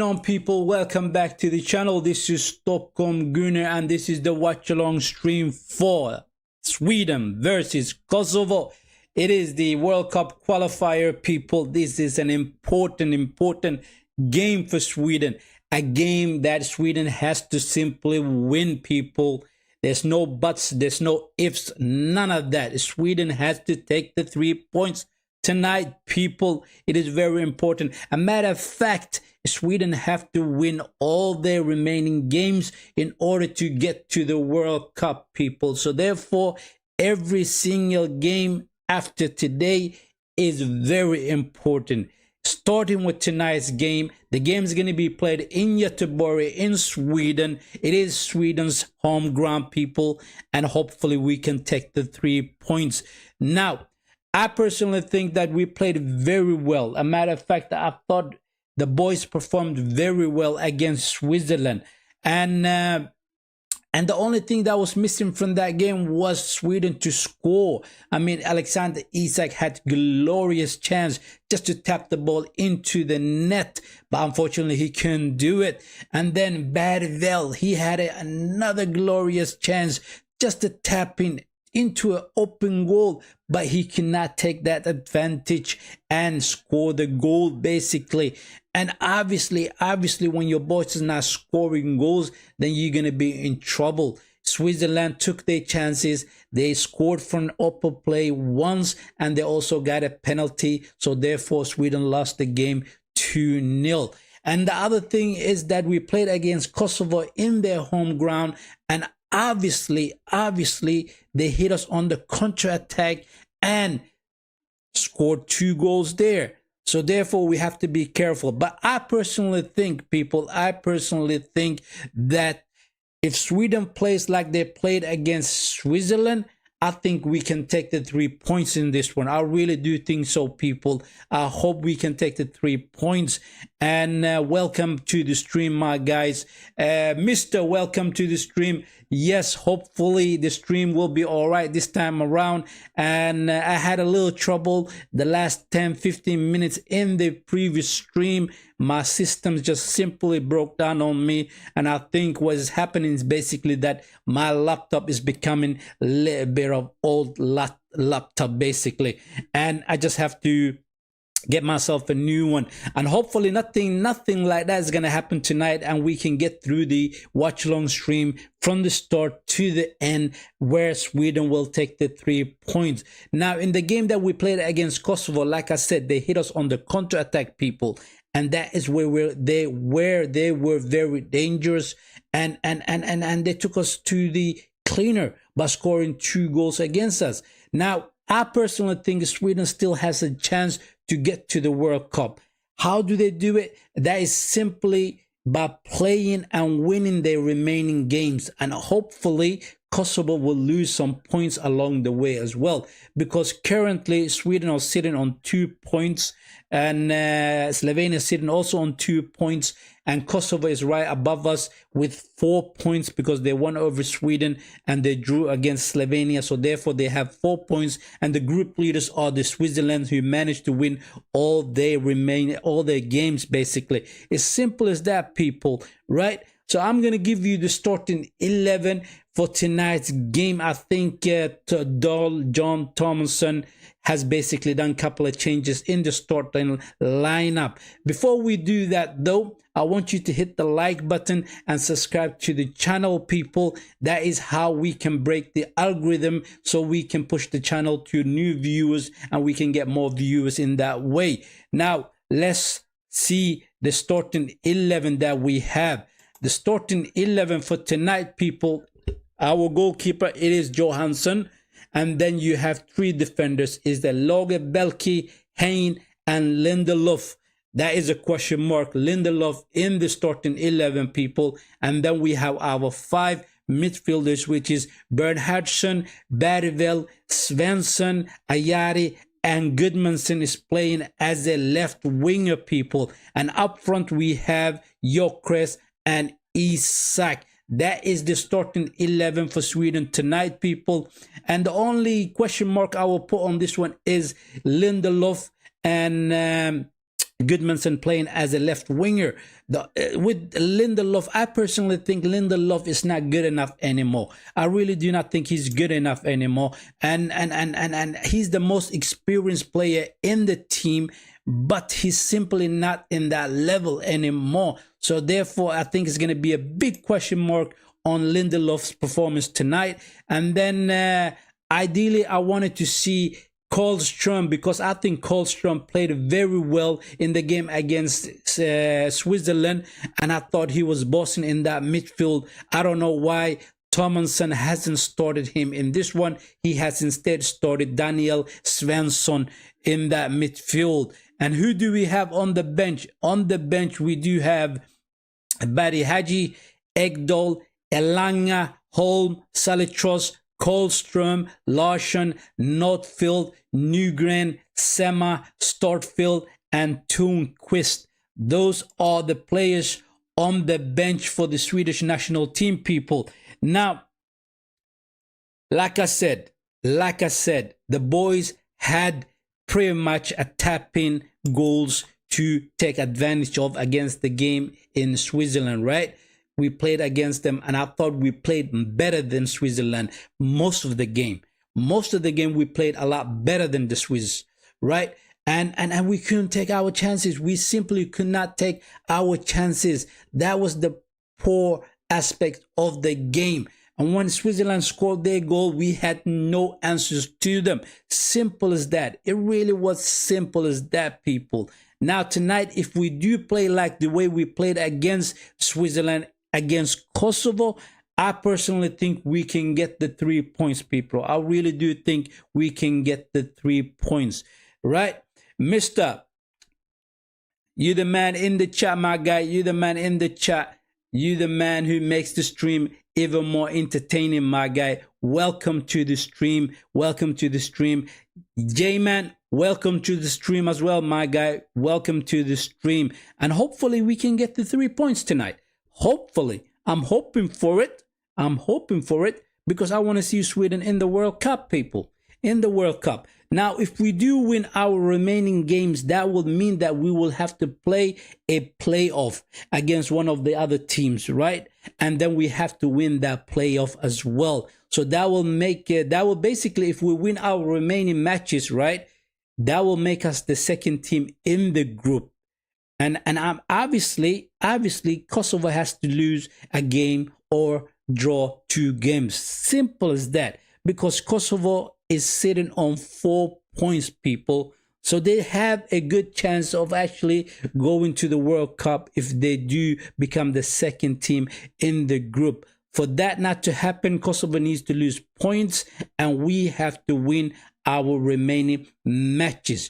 On people, welcome back to the channel. This is StockholmGooner and this is the watch along stream for Sweden versus Kosovo. It is the World Cup qualifier, people. This is an important game for Sweden, a game that Sweden has to simply win, people. There's no buts, there's no ifs, none of that. Sweden has to take the 3 points tonight, people. It is very important. A matter of fact, Sweden have to win all their remaining games in order to get to the World Cup, people. So therefore, every single game after today is very important. Starting with tonight's game, the game is going to be played in Göteborg in Sweden. It is Sweden's home ground, people, and hopefully we can take the 3 points. Now, I personally think that we played very well. A matter of fact, I thought the boys performed very well against Switzerland. And the only thing that was missing from that game was Sweden to score. I mean, Alexander Isak had glorious chance just to tap the ball into the net, but unfortunately he couldn't do it. And then Bergvall, he had another glorious chance just to tap into an open goal, but he cannot take that advantage and score the goal, basically. And obviously when your boys is not scoring goals, then you're gonna be in trouble. Switzerland took their chances. They scored from open play once, and they also got a penalty, so therefore Sweden lost the game 2-0. And the other thing is that we played against Kosovo in their home ground, and obviously they hit us on the counter attack and scored 2 goals there. So therefore we have to be careful. But I personally think, people, that if Sweden plays like they played against Switzerland, I think we can take the 3 points in this one. I really do think so, people. I hope we can take the 3 points. And welcome to the stream, my guys. Mr. Welcome to the stream. Yes, hopefully the stream will be all right this time around. And I had a little trouble the last 10-15 minutes in the previous stream. My system just simply broke down on me, and I think what is happening is basically that my laptop is becoming a little bit of old laptop, basically, and I just have to get myself a new one. And hopefully nothing like that is gonna happen tonight, and we can get through the watch along stream from the start to the end, where Sweden will take the 3 points. Now, in the game that we played against Kosovo, like I said, they hit us on the counter attack, people, and that is where they were very dangerous, and they took us to the cleaner by scoring 2 goals against us. Now, I personally think Sweden still has a chance to get to the World Cup. How do they do it? That is simply by playing and winning their remaining games, and hopefully Kosovo will lose some points along the way as well, because currently Sweden are sitting on 2 points, and Slovenia is sitting also on 2 points, and Kosovo is right above us with 4 points because they won over Sweden and they drew against Slovenia. So therefore they have 4 points, and the group leaders are the Switzerland, who managed to win all their games, basically. It's simple as that, people, right? So I'm going to give you the starting 11 for tonight's game. I think John Thomason has basically done a couple of changes in the starting lineup. Before we do that, though, I want you to hit the like button and subscribe to the channel, people. That is how we can break the algorithm, so we can push the channel to new viewers and we can get more viewers in that way. Now, let's see the starting 11 that we have. The starting 11 for tonight, people. Our goalkeeper, it is Johansson. And then you have 3 defenders. Is the Lagerbielke, Hein, and Lindelof. That is a question mark. Lindelof in the starting 11, people. And then we have our 5 midfielders, which is Bernhardsson, Bergvall, Svensson, Ayari, and Goodmanson is playing as a left winger, people. And up front we have Gyökeres and Isak. That is the starting 11 for Sweden tonight, people. And the only question mark I will put on this one is Lindelof and Goodmanson playing as a left winger. With Lindelof, I personally think Lindelof is not good enough anymore. I really do not think he's good enough anymore. And he's the most experienced player in the team, but he's simply not in that level anymore. So therefore, I think it's going to be a big question mark on Lindelof's performance tonight. And then ideally, I wanted to see Karlström, because I think Karlström played very well in the game against Switzerland, and I thought he was bossing in that midfield. I don't know why Thomason hasn't started him in this one. He has instead started Daniel Svensson in that midfield. And who do we have on the bench? On the bench, we do have Barry Haji, Ekdal, Elanga, Holm, Salitros, Karlström, Larsson, Notfield, Nygren, Sema, Startfield, and Thunquist. Those are the players on the bench for the Swedish national team, people. Now, like I said, the boys had pretty much a tap-in goals to take advantage of against the game in Switzerland, right? We played against them, and I thought we played better than Switzerland most of the game. Most of the game, we played a lot better than the Swiss, right? And we couldn't take our chances. We simply could not take our chances. That was the poor aspect of the game. And when Switzerland scored their goal, we had no answers to them. Simple as that. It really was simple as that, people. Now, tonight, if we do play like the way we played against Switzerland, against Kosovo, I personally think we can get the 3 points, people. I really do think we can get the 3 points, right? Mister, you the man in the chat, my guy. You the man in the chat. You the man who makes the stream even more entertaining, my guy. Welcome to the stream. Welcome to the stream. J-Man, welcome to the stream as well, my guy. Welcome to the stream. And hopefully we can get the 3 points tonight. Hopefully. I'm hoping for it. I'm hoping for it because I want to see Sweden in the World Cup, people. In the World Cup. Now, if we do win our remaining games, that will mean that we will have to play a playoff against one of the other teams, right? And then we have to win that playoff as well. So that will make it, that will basically, if we win our remaining matches, right? That will make us the second team in the group. And I'm obviously Kosovo has to lose a game or draw 2 games. Simple as that. Because Kosovo is sitting on 4 points, people. So they have a good chance of actually going to the World Cup if they do become the second team in the group. For that not to happen, Kosovo needs to lose points and we have to win our remaining matches.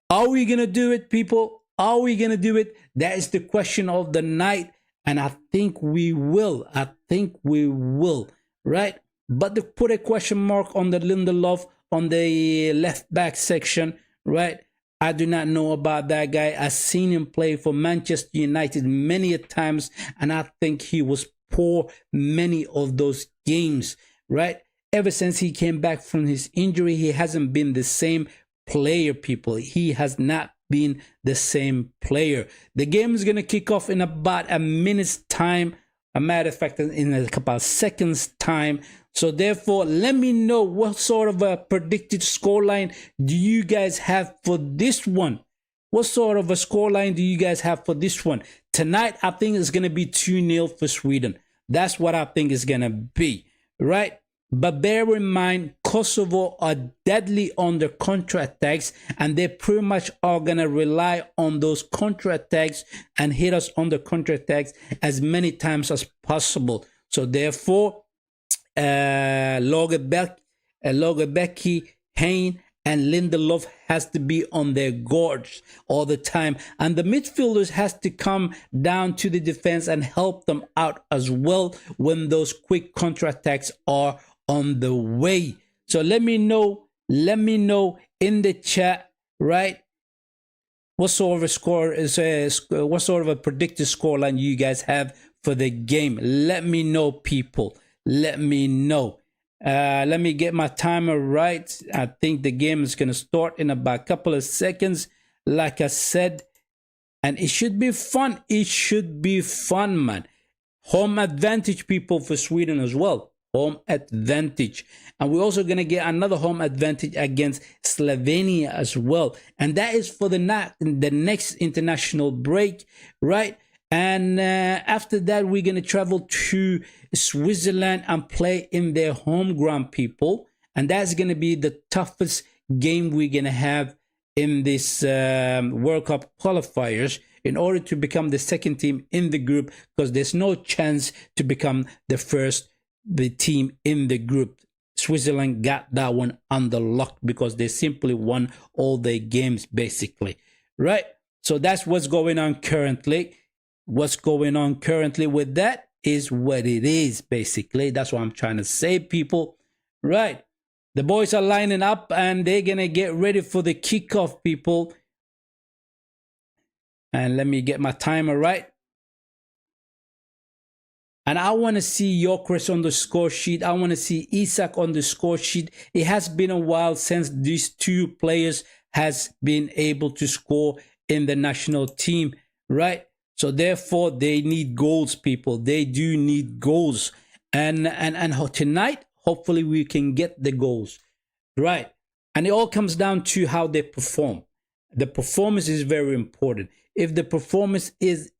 Are we going to do it, people? Are we going to do it? That is the question of the night. And I think we will. I think we will. Right? But to put a question mark on the Lindelof on the left back section. Right? I do not know about that guy. I've seen him play for Manchester United many a times. And I think he was poor many of those games. Right? Ever since he came back from his injury, he hasn't been the same player, people. He has not been the same player. The game is going to kick off in about a minute's time. A matter of fact, in a couple of seconds time. So therefore, let me know what sort of a predicted scoreline do you guys have for this one? What sort of a scoreline do you guys have for this one? Tonight, I think it's going to be 2-0 for Sweden. That's what I think it's going to be, right? But bear in mind, Kosovo are deadly on their counter-attacks, and they pretty much are going to rely on those counter-attacks and hit us on the counter-attacks as many times as possible. So therefore, Lagerbäck, Hein, and Lindelof has to be on their guards all the time. And the midfielders has to come down to the defense and help them out as well when those quick counter-attacks are on the way. So let me know in the chat, right? What sort of a score is what sort of a predicted scoreline you guys have for the game? Let me know, people. Let me know. Let me get my timer right. I think the game is going to start in about a couple of seconds. Like I said, And it should be fun. It should be fun, man. Home advantage, people, for Sweden as well. Home advantage. And we're also going to get another home advantage against Slovenia as well. And that is for the next international break, right? And after that, we're going to travel to Switzerland and play in their home ground, people. And that's going to be the toughest game we're going to have in this World Cup qualifiers in order to become the second team in the group, because there's no chance to become the team in the group. Switzerland got that one under lock because they simply won all their games, basically, right? So that's what's going on currently. What's going on currently with that is what it is, basically. That's what I'm trying to say, people, right? The boys are lining up and they're going to get ready for the kickoff, people. And let me get my timer right. And I want to see Gyökeres on the score sheet. I want to see Isak on the score sheet. It has been a while since these two players has been able to score in the national team, right? So therefore, they need goals, people. They do need goals. And tonight, hopefully we can get the goals, right? And it all comes down to how they perform. The performance is very important. If the performance is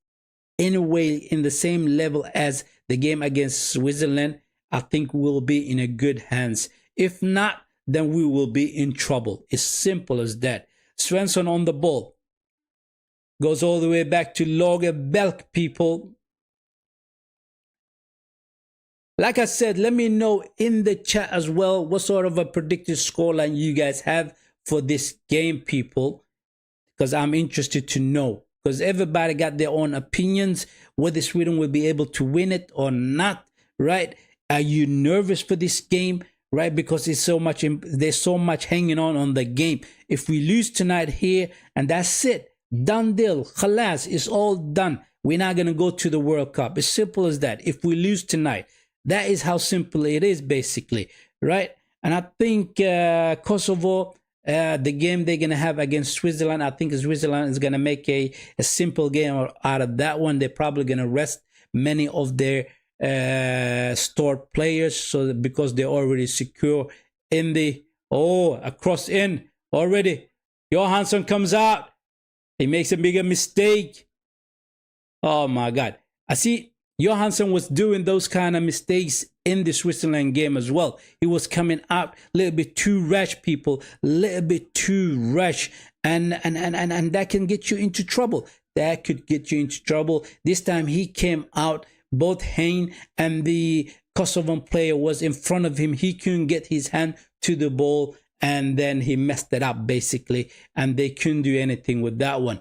in a way in the same level as the game against Switzerland, I think we'll be in a good hands. If not, then we will be in trouble. It's simple as that. Svensson on the ball. Goes all the way back to Lagerbielke, people. Like I said, let me know in the chat as well what sort of a predicted scoreline you guys have for this game, people, because I'm interested to know. Because everybody got their own opinions, whether Sweden will be able to win it or not, right? Are you nervous for this game, right? Because it's so much, there's so much hanging on the game. If we lose tonight here, and that's it, done deal, khalas, it's all done. We're not going to go to the World Cup. It's simple as that. If we lose tonight, that is how simple it is, basically, right? And I think Kosovo, the game they're going to have against Switzerland, I think Switzerland is going to make a simple game out of that one. They're probably going to rest many of their stored players, so because they're already secure in the, a cross in already. Johansson comes out. He makes a bigger mistake. Oh my God. I see Johansson was doing those kind of mistakes in the Switzerland game as well. He was coming out a little bit too rash, people, a little bit too rash, and that can get you into trouble. That could get you into trouble. This time he came out, both Hein and the Kosovan player was in front of him. He couldn't get his hand to the ball, and then he messed it up, basically, and they couldn't do anything with that one.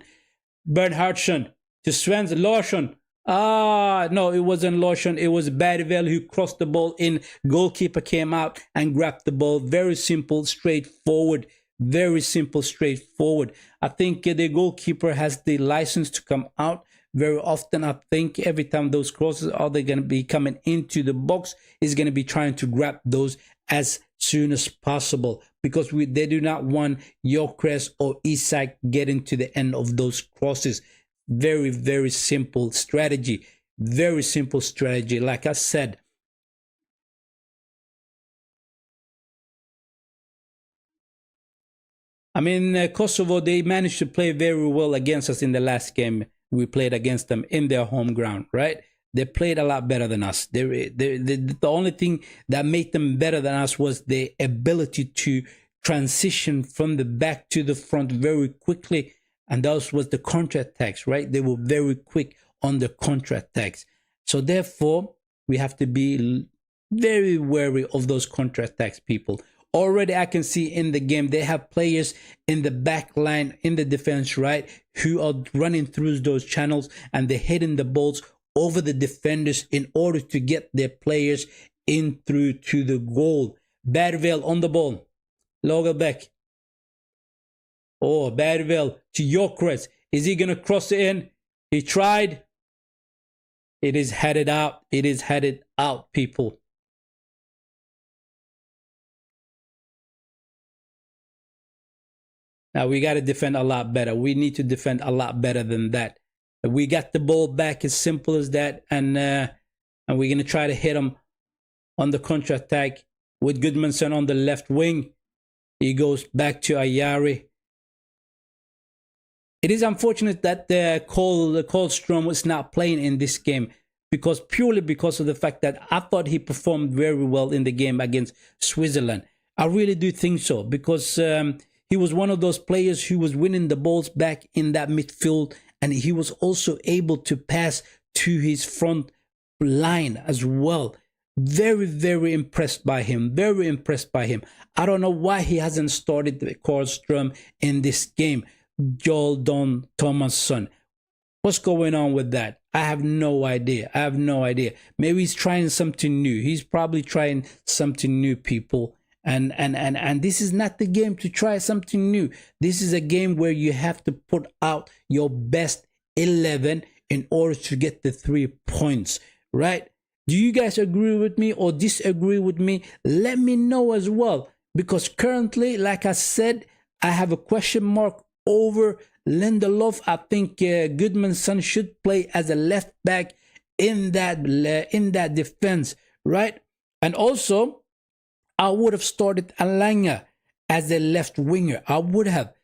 Bernhardsson to Svensson, Larsson. No, it wasn't Larsson. It was Bergvall who crossed the ball in. Goalkeeper came out and grabbed the ball. Very simple, straightforward. Very simple, straightforward. I think the goalkeeper has the license to come out very often. I think every time those crosses are they going to be coming into the box, is going to be trying to grab those as soon as possible, because they do not want Gyökeres or Isak getting to the end of those crosses. Very, very simple strategy. Very simple strategy. Like I said, I mean, Kosovo, they managed to play very well against us in the last game we played against them in their home ground, right? They played a lot better than us. The only thing that made them better than us was the ability to transition from the back to the front very quickly. And that was the counter-attacks, right? They were very quick on the counter-attacks. So therefore, we have to be very wary of those counter-attacks, people. Already I can see in the game, they have players in the back line, in the defense, right? Who are running through those channels and they're hitting the balls over the defenders in order to get their players in through to the goal. Bergvall on the ball. Lagerbielke. Oh, Bergvall to Gyökeres. Is he going to cross it in? He tried. It is headed out. It is headed out, people. Now we got to defend a lot better. We need to defend a lot better than that. We got the ball back, as simple as that, and we're gonna try to hit them on the counter attack with Goodmanson on the left wing. He goes back to Ayari. It is unfortunate that Karlström was not playing in this game, purely because of the fact that I thought he performed very well in the game against Switzerland. I really do think so, because he was one of those players who was winning the balls back in that midfield, and he was also able to pass to his front line as well. Very, very impressed by him. Very impressed by him. I don't know why he hasn't started Karlström in this game. Joel Don Thomasson. What's going on with that? I have no idea. I have no idea. Maybe he's trying something new. He's probably trying something new, people. And this is not the game to try something new. This is a game where you have to put out your best 11 in order to get the 3 points, right? Do you guys agree with me or disagree with me? Let me know as well, because currently, like I said, I have a question mark over Lindelof. I think Goodmanson should play as a left back in that defense, right? And also, I would have started Alanga as a left winger. I would have.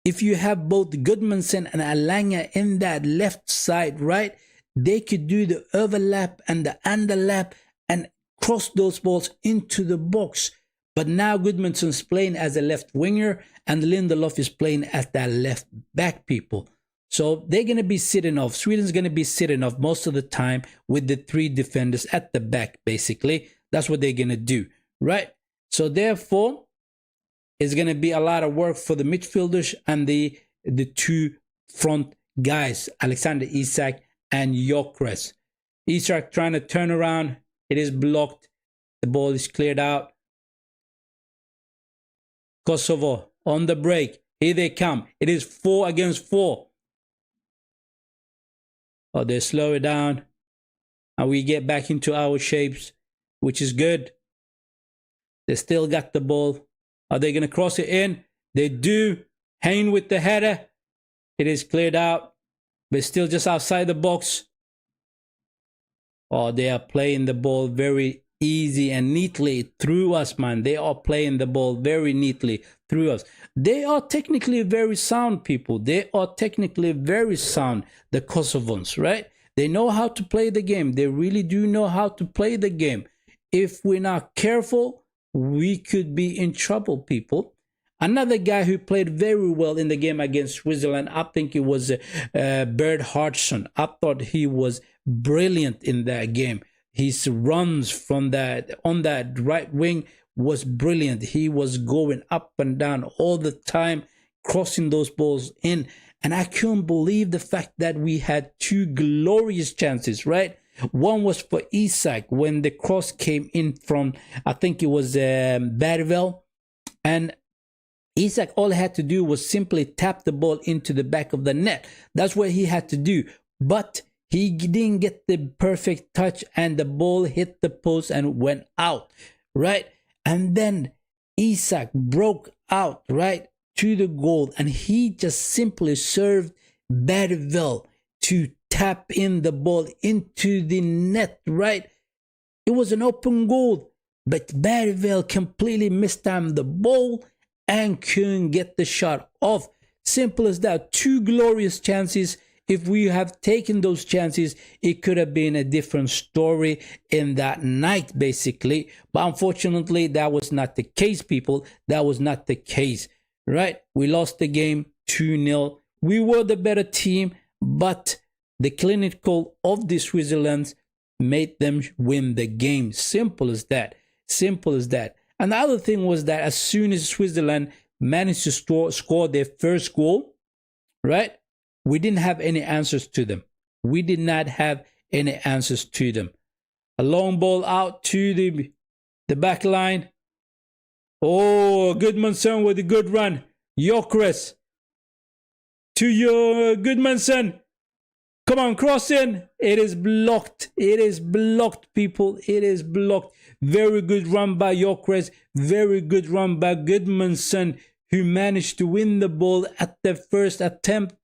If you have both Goodmanson and Alanga in that left side, right, they could do the overlap and the underlap and cross those balls into the box. But now Goodmanson's playing as a left winger and Lindelof is playing as that left back, people. So they're going to be sitting off. Sweden's going to be sitting off most of the time with the 3 defenders at the back, basically. That's what they're going to do, right? So therefore, it's going to be a lot of work for the midfielders and the 2 front guys, Alexander Isak and Gyökeres. Isak trying to turn around. It is blocked. The ball is cleared out. Kosovo on the break. Here they come. It is 4 against 4. Oh, they slow it down. And we get back into our shapes, which is good. They still got the ball. Are they going to cross it in? They do. Hayne with the header. It is cleared out, but still just outside the box. Oh, they are playing the ball very easy and neatly through us, man. They are playing the ball very neatly through us. They are technically very sound, people. They are technically very sound, the Kosovans, right? They know how to play the game. They really do know how to play the game. If we're not careful, we could be in trouble, people. Another guy who played very well in the game against Switzerland, I think it was Bert Hartson. I thought he was brilliant in that game. His runs from on that right wing was brilliant. He was going up and down all the time, crossing those balls in. And I couldn't believe the fact that we had 2 glorious chances, right? One was for Isak when the cross came in from, I think it was Bergvall. And Isak, all he had to do was simply tap the ball into the back of the net. That's what he had to do. But he didn't get the perfect touch and the ball hit the post and went out, right? And then Isak broke out, right, to the goal. And he just simply served Bergvall to tap in the ball into the net, right? It was an open goal, but Bergvall completely mistimed the ball and couldn't get the shot off. Simple as that. 2 glorious chances. If we have taken those chances, it could have been a different story in that night, basically. But unfortunately, that was not the case, people. That was not the case, right? We lost the game 2-0. We were the better team, but the clinical of the Switzerland made them win the game. Simple as that. Simple as that. And the other thing was that as soon as Switzerland managed to score their first goal, right, we didn't have any answers to them. We did not have any answers to them. A long ball out to the back line. Oh, Goodmanson with a good run. Gyökeres to your Goodmanson. Come on, cross in. It is blocked. It is blocked, people. It is blocked. Very good run by Gyökeres. Very good run by Goodmanson who managed to win the ball at the first attempt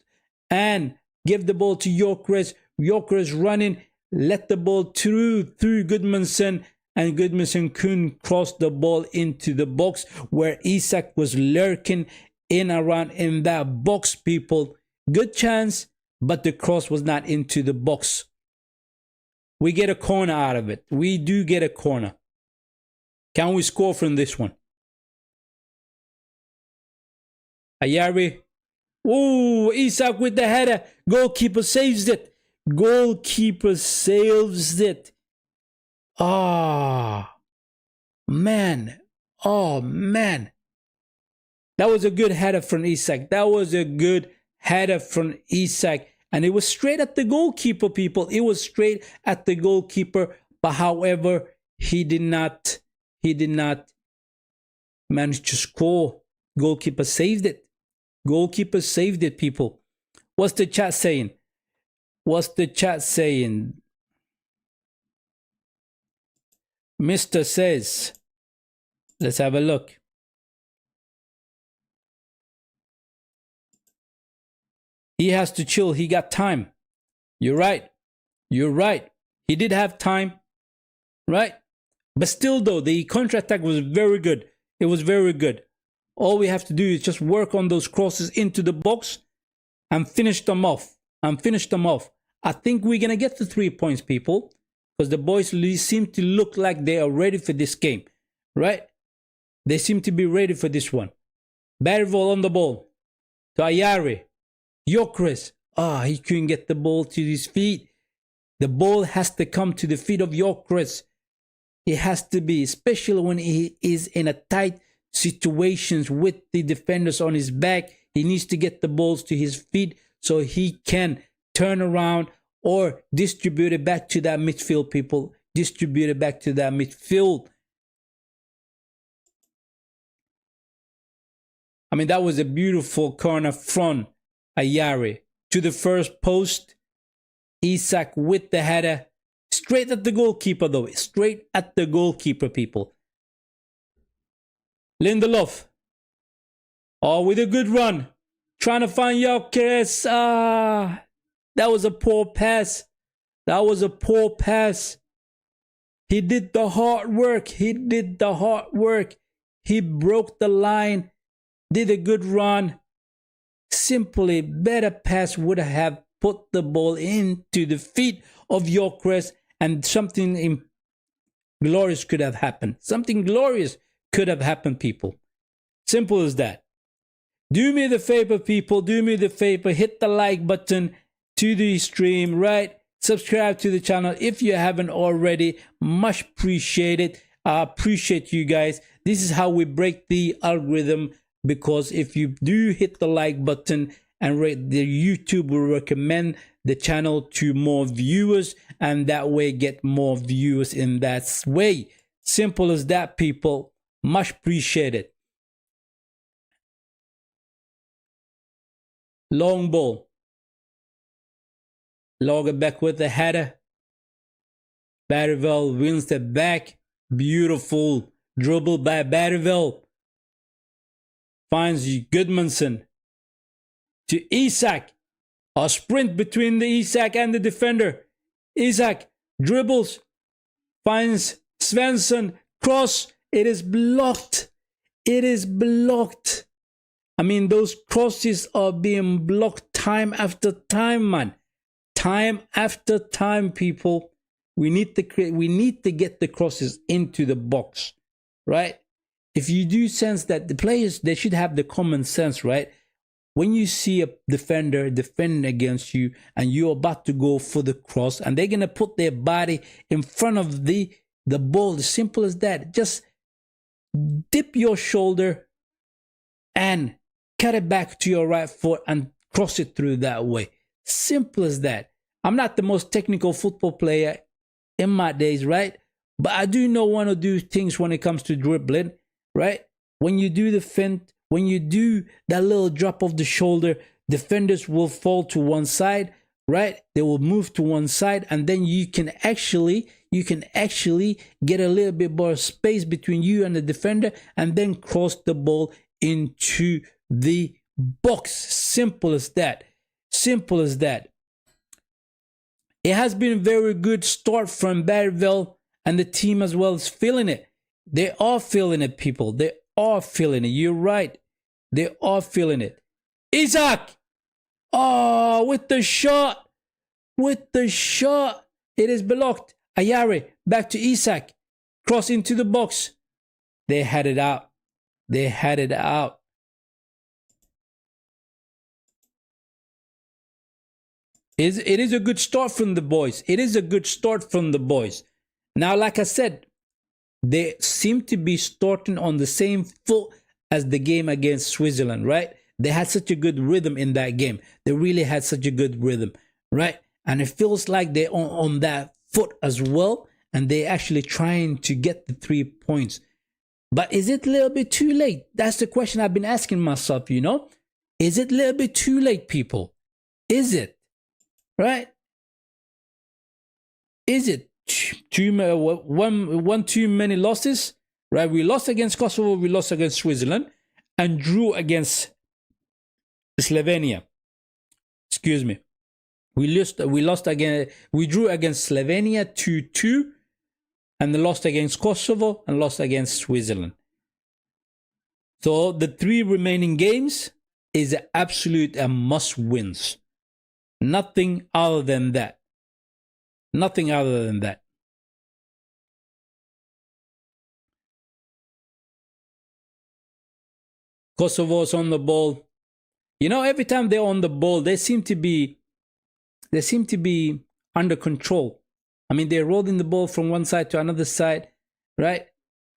and give the ball to Gyökeres. Gyökeres running, let the ball through Gudmundsson, and Gudmundsson couldn't cross the ball into the box where Isak was lurking around in that box, people. Good chance, but the cross was not into the box. We get a corner out of it. We do get a corner. Can we score from this one? Ayari. Oh, Isak with the header. Goalkeeper saves it. Goalkeeper saves it. Ah, man. Oh, man. That was a good header from Isak. That was a good header from Isak. And it was straight at the goalkeeper, people. It was straight at the goalkeeper. But however, he did not manage to score. Goalkeeper saved it. Goalkeeper saved it, people. What's the chat saying? What's the chat saying? Mr. says, let's have a look. He has to chill. He got time. You're right. You're right. He did have time. Right? But still, though, the counter-attack was very good. It was very good. All we have to do is just work on those crosses into the box and finish them off. I think we're going to get the 3 points, people, because the boys seem to look like they are ready for this game. Right? They seem to be ready for this one. Bergvall on the ball. To Ayari. Gyökeres. He couldn't get the ball to his feet. The ball has to come to the feet of Gyökeres. It has to be, especially when he is in a tight situations with the defenders on his back. He needs to get the balls to his feet so he can turn around or distribute it back to that midfield, people. Distribute it back to that midfield. I mean, that was a beautiful corner from Ayari to the first post. Isak with the header. Straight at the goalkeeper, though. Straight at the goalkeeper, people. Lindelof. With a good run. Trying to find Gyökeres. That was a poor pass. That was a poor pass. He did the hard work. He did the hard work. He broke the line. Did a good run. Simply better pass would have put the ball into the feet of Gyökeres, and something glorious could have happened. Something glorious could have happened, people. Simple as that. Do me the favor, people. Do me the favor. Hit the like button to the stream, right? Subscribe to the channel if you haven't already. Much appreciated. I appreciate you guys. This is how we break the algorithm, because if you do hit the like button and the YouTube will recommend the channel to more viewers, and that way get more viewers in that way. Simple as that, people. Much appreciated. Long ball. Lagerbeck with the header. Bergvall wins the back. Beautiful dribble by Bergvall. Finds Gudmundsson to Isak. A sprint between the Isak and the defender. Isak dribbles. Finds Svensson. Cross. It is blocked. It is blocked. I mean, those crosses are being blocked time after time, man. Time after time, people. We need to get the crosses into the box, right? If you do sense that the players, they should have the common sense, right? When you see a defender defending against you and you're about to go for the cross and they're going to put their body in front of the ball, as simple as that. Just dip your shoulder and cut it back to your right foot and cross it through that way. Simple as that. I'm not the most technical football player in my days, right? But I do know one or do things when it comes to dribbling, right? When you do the feint, when you do that little drop of the shoulder, defenders will fall to one side, right? They will move to one side, and then you can actually get a little bit more space between you and the defender, and then cross the ball into the box. Simple as that. Simple as that. It has been a very good start from Barryville, and the team as well is feeling it. They are feeling it, people. They are feeling it. You're right. They are feeling it. Isaac! Oh, with the shot. With the shot. It is blocked. Ayari, back to Isaac. Cross into the box. They had it out. They had it out. It is a good start from the boys. It is a good start from the boys. Now, like I said, they seem to be starting on the same foot as the game against Switzerland, right? They had such a good rhythm in that game. They really had such a good rhythm, right? And it feels like they're on that foot as well. And they're actually trying to get the 3 points. But is it a little bit too late? That's the question I've been asking myself, you know? Is it a little bit too late, people? Is it? Right? Is it one too many losses? Right? We lost against Kosovo, we lost against Switzerland, and drew against Slovenia. Excuse me. We lost again. We drew against Slovenia 2-2, and lost against Kosovo and lost against Switzerland. So the 3 remaining games is an absolute must wins. Nothing other than that. Nothing other than that. Kosovo's on the ball. You know, every time they're on the ball, they seem to be under control. I mean, they're rolling the ball from one side to another side, right?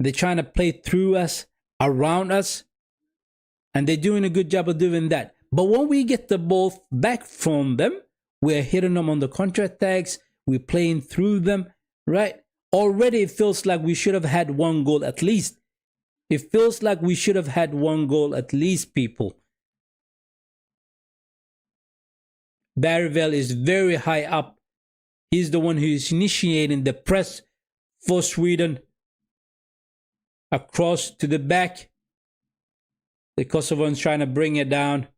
They're trying to play through us, around us, and they're doing a good job of doing that. But when we get the ball back from them, we're hitting them on the counter-attacks, we're playing through them, right? Already it feels like we should have had 1 goal at least. It feels like we should have had 1 goal at least, people. Barryville is very high up. He's the one who is initiating the press for Sweden. Across to the back. The Kosovans trying to bring it down.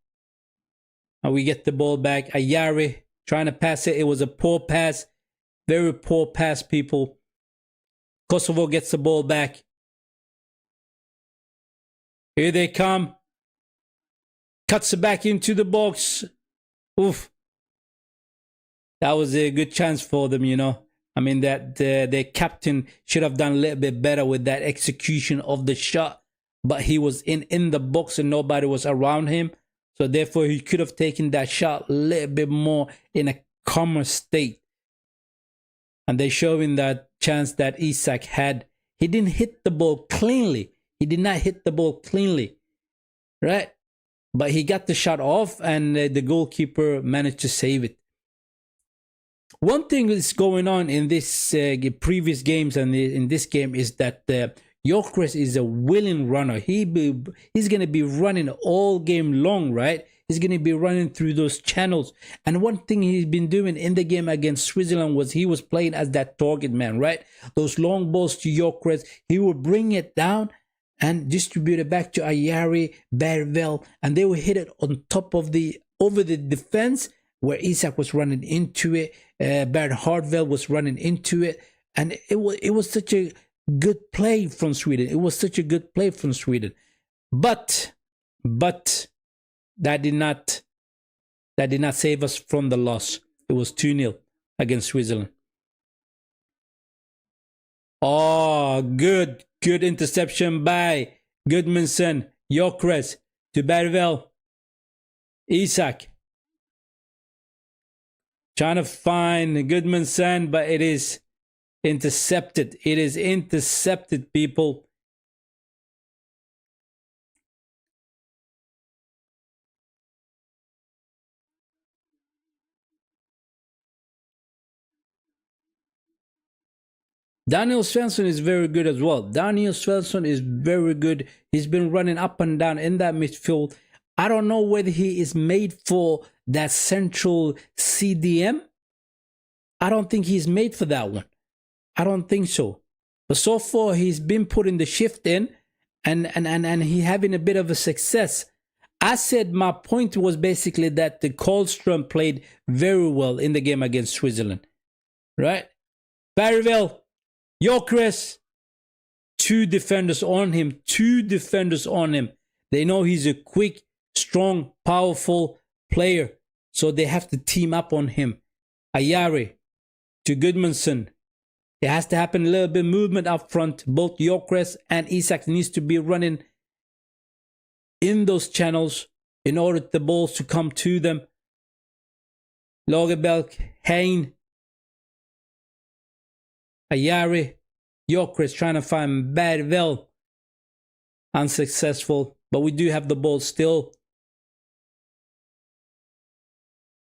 And we get the ball back. Ayari trying to pass it. It was a poor pass. Very poor pass, people. Kosovo gets the ball back. Here they come. Cuts it back into the box. Oof. That was a good chance for them, you know. I mean, that their captain should have done a little bit better with that execution of the shot. But he was in the box and nobody was around him. So therefore, he could have taken that shot a little bit more in a calmer state. And they're showing that chance that Isak had. He didn't hit the ball cleanly. He did not hit the ball cleanly. Right? But he got the shot off and the goalkeeper managed to save it. One thing that's going on in this previous games and in this game is that Gyökeres is a willing runner. He's going to be running all game long, right? He's going to be running through those channels. And one thing he's been doing in the game against Switzerland was he was playing as that target man, right? Those long balls to Gyökeres, he would bring it down and distribute it back to Ayari, Barryville, and they would hit it on top of over the defense where Isak was running into it. Bernd Hartwell was running into it, and it was such a good play from Sweden. It was such a good play from Sweden, but that did not save us from the loss. It was 2-0 against Switzerland. Oh, good interception by Gudmundsson. Gyökeres to Barryville. Isak trying to find Gudmundsson, but it is intercepted. It is intercepted, people. Daniel Svensson is very good as well. Daniel Svensson is very good. He's been running up and down in that midfield. I don't know whether he is made for that central CDM. I don't think he's made for that one. I don't think so. But so far, he's been putting the shift in and he having a bit of a success. I said my point was basically that the Karlstrom played very well in the game against Switzerland, right? Barrivell, Gyökeres, two defenders on him. They know he's a quick, strong, powerful player, so they have to team up on him. Ayari to Gudmundsson. It has to happen a little bit of movement up front. Both Gyökeres and Isak needs to be running in those channels in order for the balls to come to them. Lagerberg, Hein, Ayari, Gyökeres trying to find Barrivell. Unsuccessful, but we do have the ball still.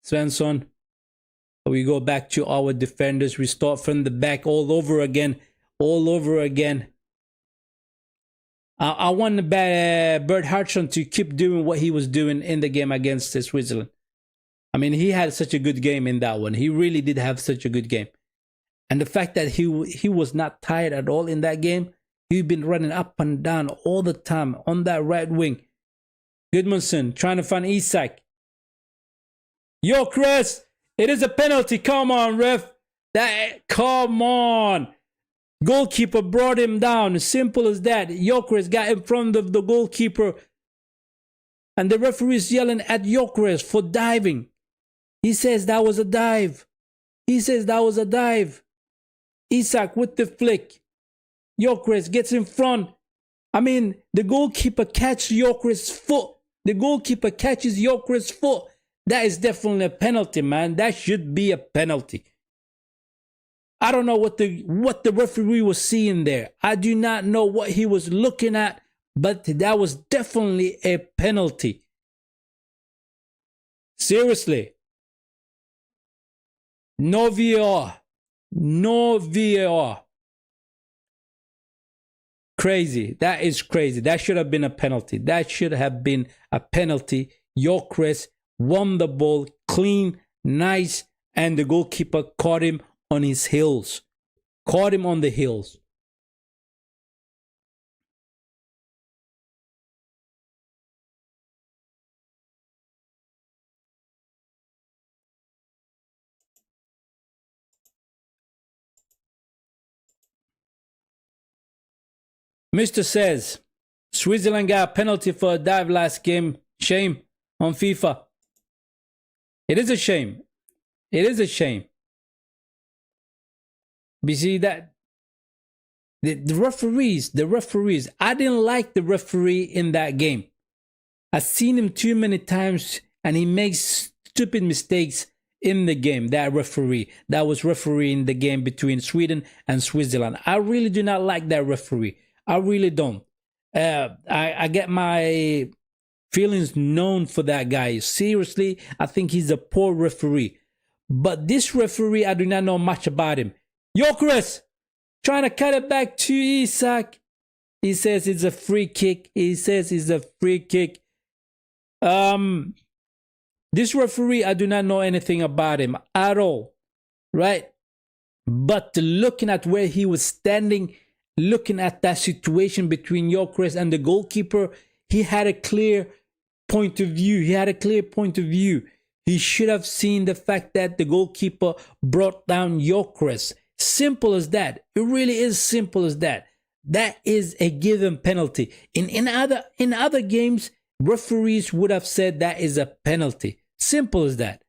Svensson. We go back to our defenders. We start from the back all over again. I want Bert Hartson to keep doing what he was doing in the game against Switzerland. I mean, he had such a good game in that one. He really did have such a good game. And the fact that he was not tired at all in that game, he'd been running up and down all the time on that right wing. Gudmundsson trying to find Isak. Gyökeres, it is a penalty. Come on, ref. Come on. Goalkeeper brought him down. As simple as that. Gyökeres got in front of the goalkeeper. And the referee is yelling at Gyökeres for diving. He says that was a dive. Isak with the flick. Gyökeres gets in front. I mean, the goalkeeper catches Gyökeres' foot. That is definitely a penalty, man. That should be a penalty. I don't know what the referee was seeing there. I do not know what he was looking at, but that was definitely a penalty. Seriously. No VAR. Crazy. That is crazy. That should have been a penalty. Gyökeres won the ball clean, nice, and the goalkeeper caught him on his heels. Mr. says, Switzerland got a penalty for a dive last game. Shame on FIFA. It is a shame. But see that the referees, I didn't like the referee in that game. I've seen him too many times and he makes stupid mistakes in the game. That referee that was refereeing the game between Sweden and Switzerland. I really do not like that referee. I really don't. I get my feelings known for that guy. Seriously, I think he's a poor referee. But this referee, I do not know much about him. Gyökeres trying to cut it back to Isak. He says it's a free kick. This referee, I do not know anything about him at all. Right? But looking at where he was standing, looking at that situation between Gyökeres and the goalkeeper, he had a clear point of view. He should have seen the fact that the goalkeeper brought down Gyökeres. Simple as that. It really is simple as that. That is a given penalty. In other games, referees would have said that is a penalty. Simple as that.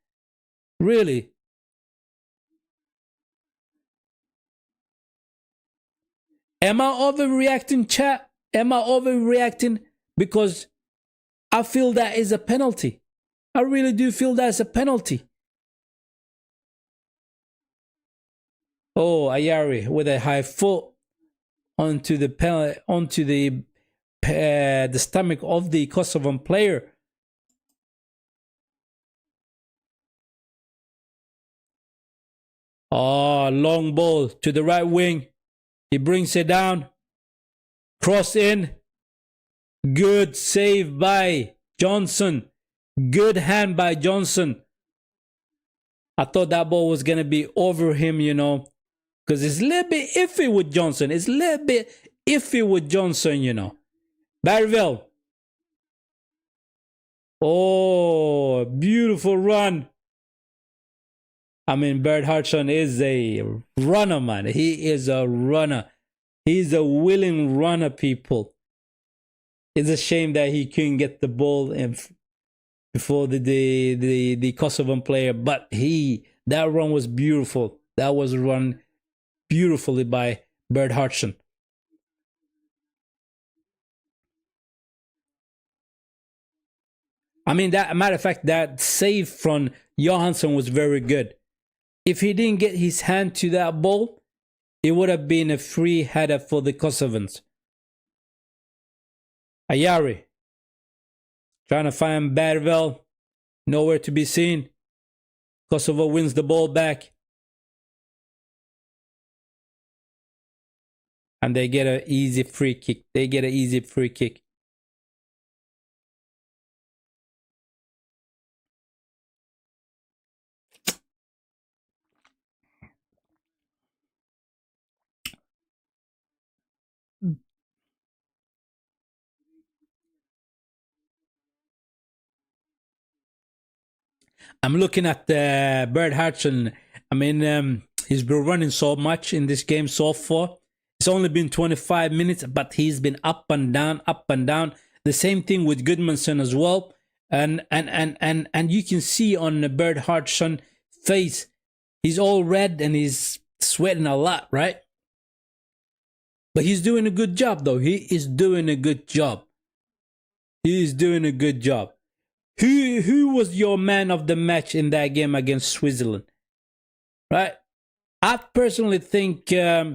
Really. Am I overreacting, chat? Am I overreacting? Because I feel that is a penalty. I really do feel that's a penalty. Oh, Ayari with a high foot onto the stomach of the Kosovan player. Oh, long ball to the right wing. He brings it down. Cross in. Good save by Johnson. Good hand by Johnson. I thought that ball was going to be over him, because it's a little bit iffy with Johnson. Barville. Oh, beautiful run. I mean, Bert Hartson is a runner, man. He is a runner. He's a willing runner, people. It's a shame that he couldn't get the ball before the Kosovan player, but that run was beautiful. That was run beautifully by Bert Hartson. I mean, that matter of fact, that save from Johansson was very good. If he didn't get his hand to that ball, it would have been a free header for the Kosovans. Ayari trying to find Barvel, nowhere to be seen. Kosovo wins the ball back. And they get an easy free kick. They get an easy free kick. I'm looking at Bert Hartson. I mean, he's been running so much in this game so far. It's only been 25 minutes, but he's been up and down, up and down. The same thing with Goodmanson as well. And you can see on Bert Hartson face, he's all red and he's sweating a lot, right? But he's doing a good job, though. He is doing a good job. He is doing a good job. Who was your man of the match in that game against Switzerland? Right? I personally think Ayari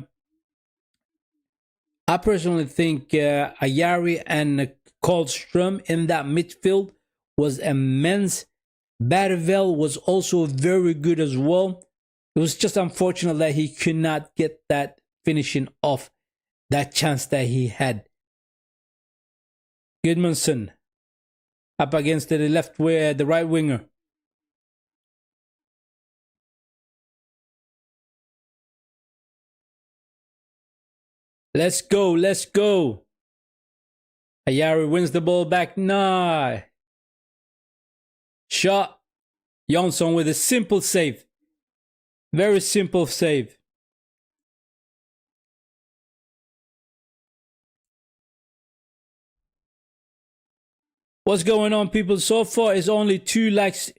and Karlström in that midfield was immense. Barvel was also very good as well. It was just unfortunate that he could not get that finishing off that chance that he had. Gudmundsson up against the right winger. Let's go, let's go. Ayari wins the ball back. Nah. Shot. Jansson with a simple save. Very simple save. What's going on, people? So far, it's only 2 likes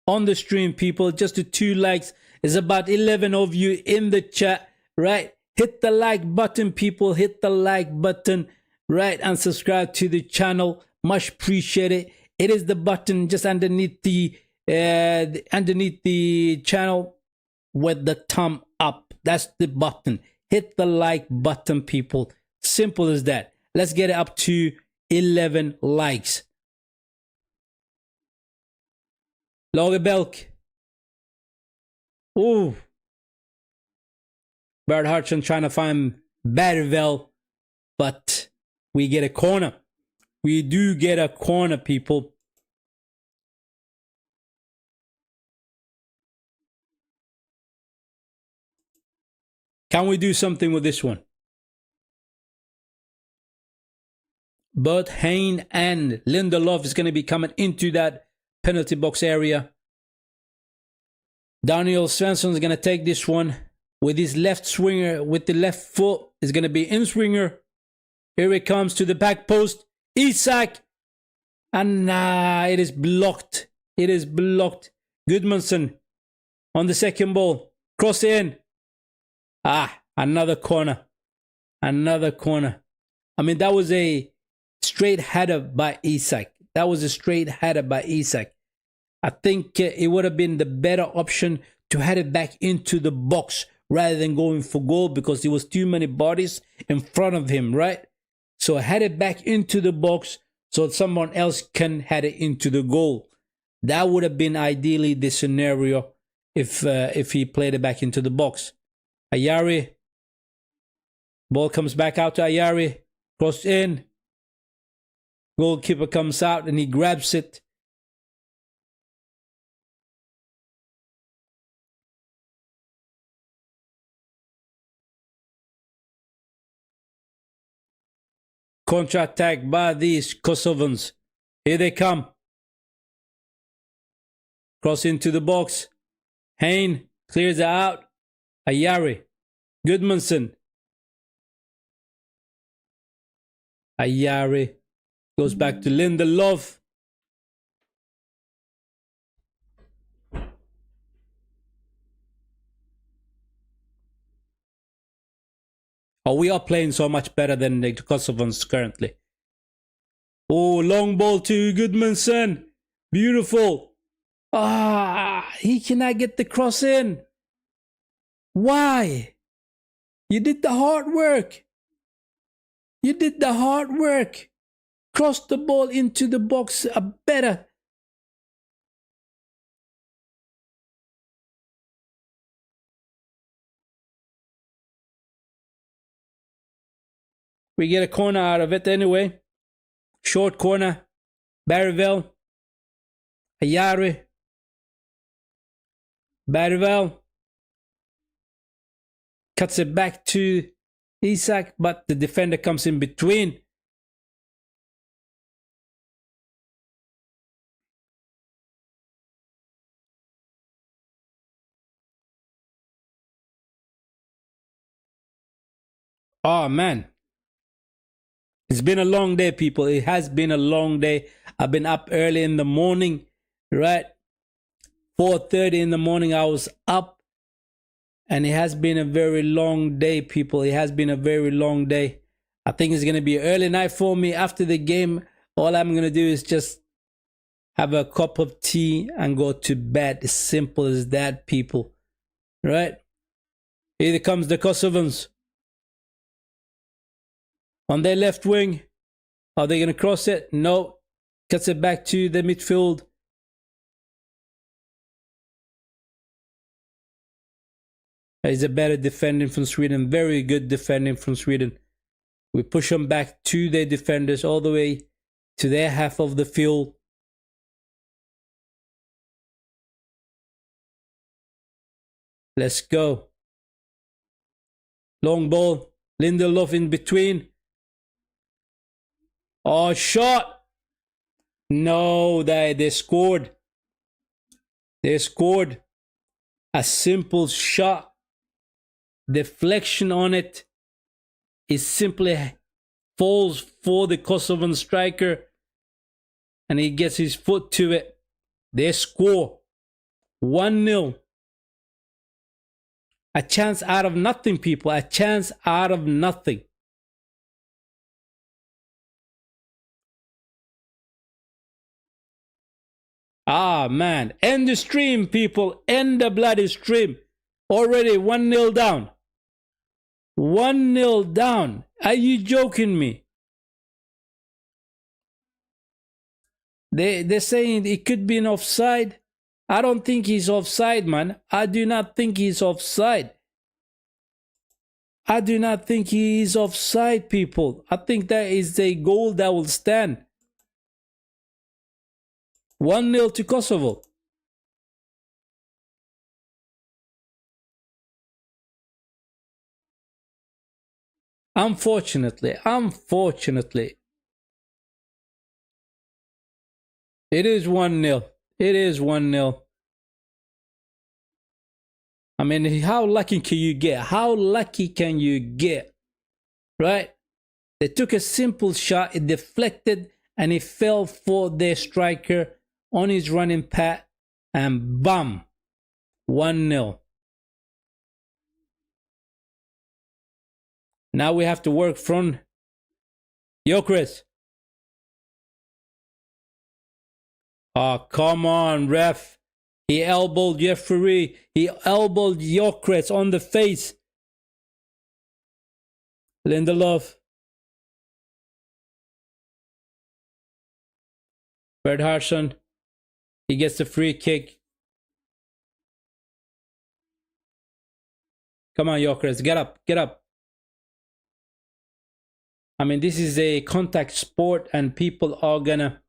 on the stream, people. Just the 2 likes. There's about 11 of you in the chat, right? Hit the like button, people. Hit the like button, right? And subscribe to the channel. Much appreciated. It is the button just underneath the channel with the thumb up. That's the button. Hit the like button, people. Simple as that. Let's get it up to 11 likes. Lagerbelk. Ooh. Bert Hartson trying to find Barvel, but we get a corner. We do get a corner, people. Can we do something with this one? Both Hein and Lindelof is going to be coming into that penalty box area. Daniel Svensson is going to take this one with his left swinger, with the left foot. Is going to be in swinger. Here it comes to the back post. Isak. And it is blocked. It is blocked. Gudmundsson on the second ball. Cross in. Another corner. Another corner. I mean, that was a straight header by Isak. That was a straight header by Isak. I think it would have been the better option to head it back into the box rather than going for goal because there was too many bodies in front of him, right? So head it back into the box so someone else can head it into the goal. That would have been ideally the scenario if he played it back into the box. Ayari. Ball comes back out to Ayari. Cross in. Goalkeeper comes out and he grabs it. Counter-attack by these Kosovans. Here they come. Cross into the box. Hain clears it out. Ayari. Gudmundsson. Ayari goes back to Lindelof. Oh, we are playing so much better than the Kosovans currently. Oh, long ball to Gudmundsson. Beautiful. He cannot get the cross in. Why? You did the hard work. You did the hard work. Cross the ball into the box better. We get a corner out of it anyway. Short corner. Barrivell. Ayari. Barrivell. Cuts it back to Isak, but the defender comes in between. Oh, man. It's been a long day, people. It has been a long day. I've been up early in the morning, right? 4:30 in the morning, I was up. And it has been a very long day, people. It has been a very long day. I think it's going to be an early night for me. After the game, all I'm going to do is just have a cup of tea and go to bed. As simple as that, people. Right? Here comes the Kosovans. On their left wing. Are they going to cross it? No. Cuts it back to the midfield. Is a better defending from Sweden. Very good defending from Sweden. We push them back to their defenders all the way to their half of the field. Let's go. Long ball. Lindelof in between. Oh, shot. No, they scored. They scored. A simple shot. Deflection on it. It simply falls for the Kosovan striker. And he gets his foot to it. They score. 1-0. A chance out of nothing, people. A chance out of nothing. Ah, man. End the stream, people. End the bloody stream. Already 1-0 down. 1-0 down. Are you joking me? They're saying it could be an offside. I don't think he's offside, man. I do not think he's offside. I do not think he is offside, people. I think that is a goal that will stand. 1-0 to Kosovo. Unfortunately, it is 1-0. It is 1-0. I mean, how lucky can you get? How lucky can you get? Right? They took a simple shot, it deflected, and it fell for their striker on his running path, and bam, 1-0. Now we have to work from Gyökeres. Oh, come on, ref. He elbowed referee. He elbowed Gyökeres on the face. Lindelof. Bernhardsson. He gets the free kick. Come on, Gyökeres. Get up. Get up. I mean, this is a contact sport, and people are gonna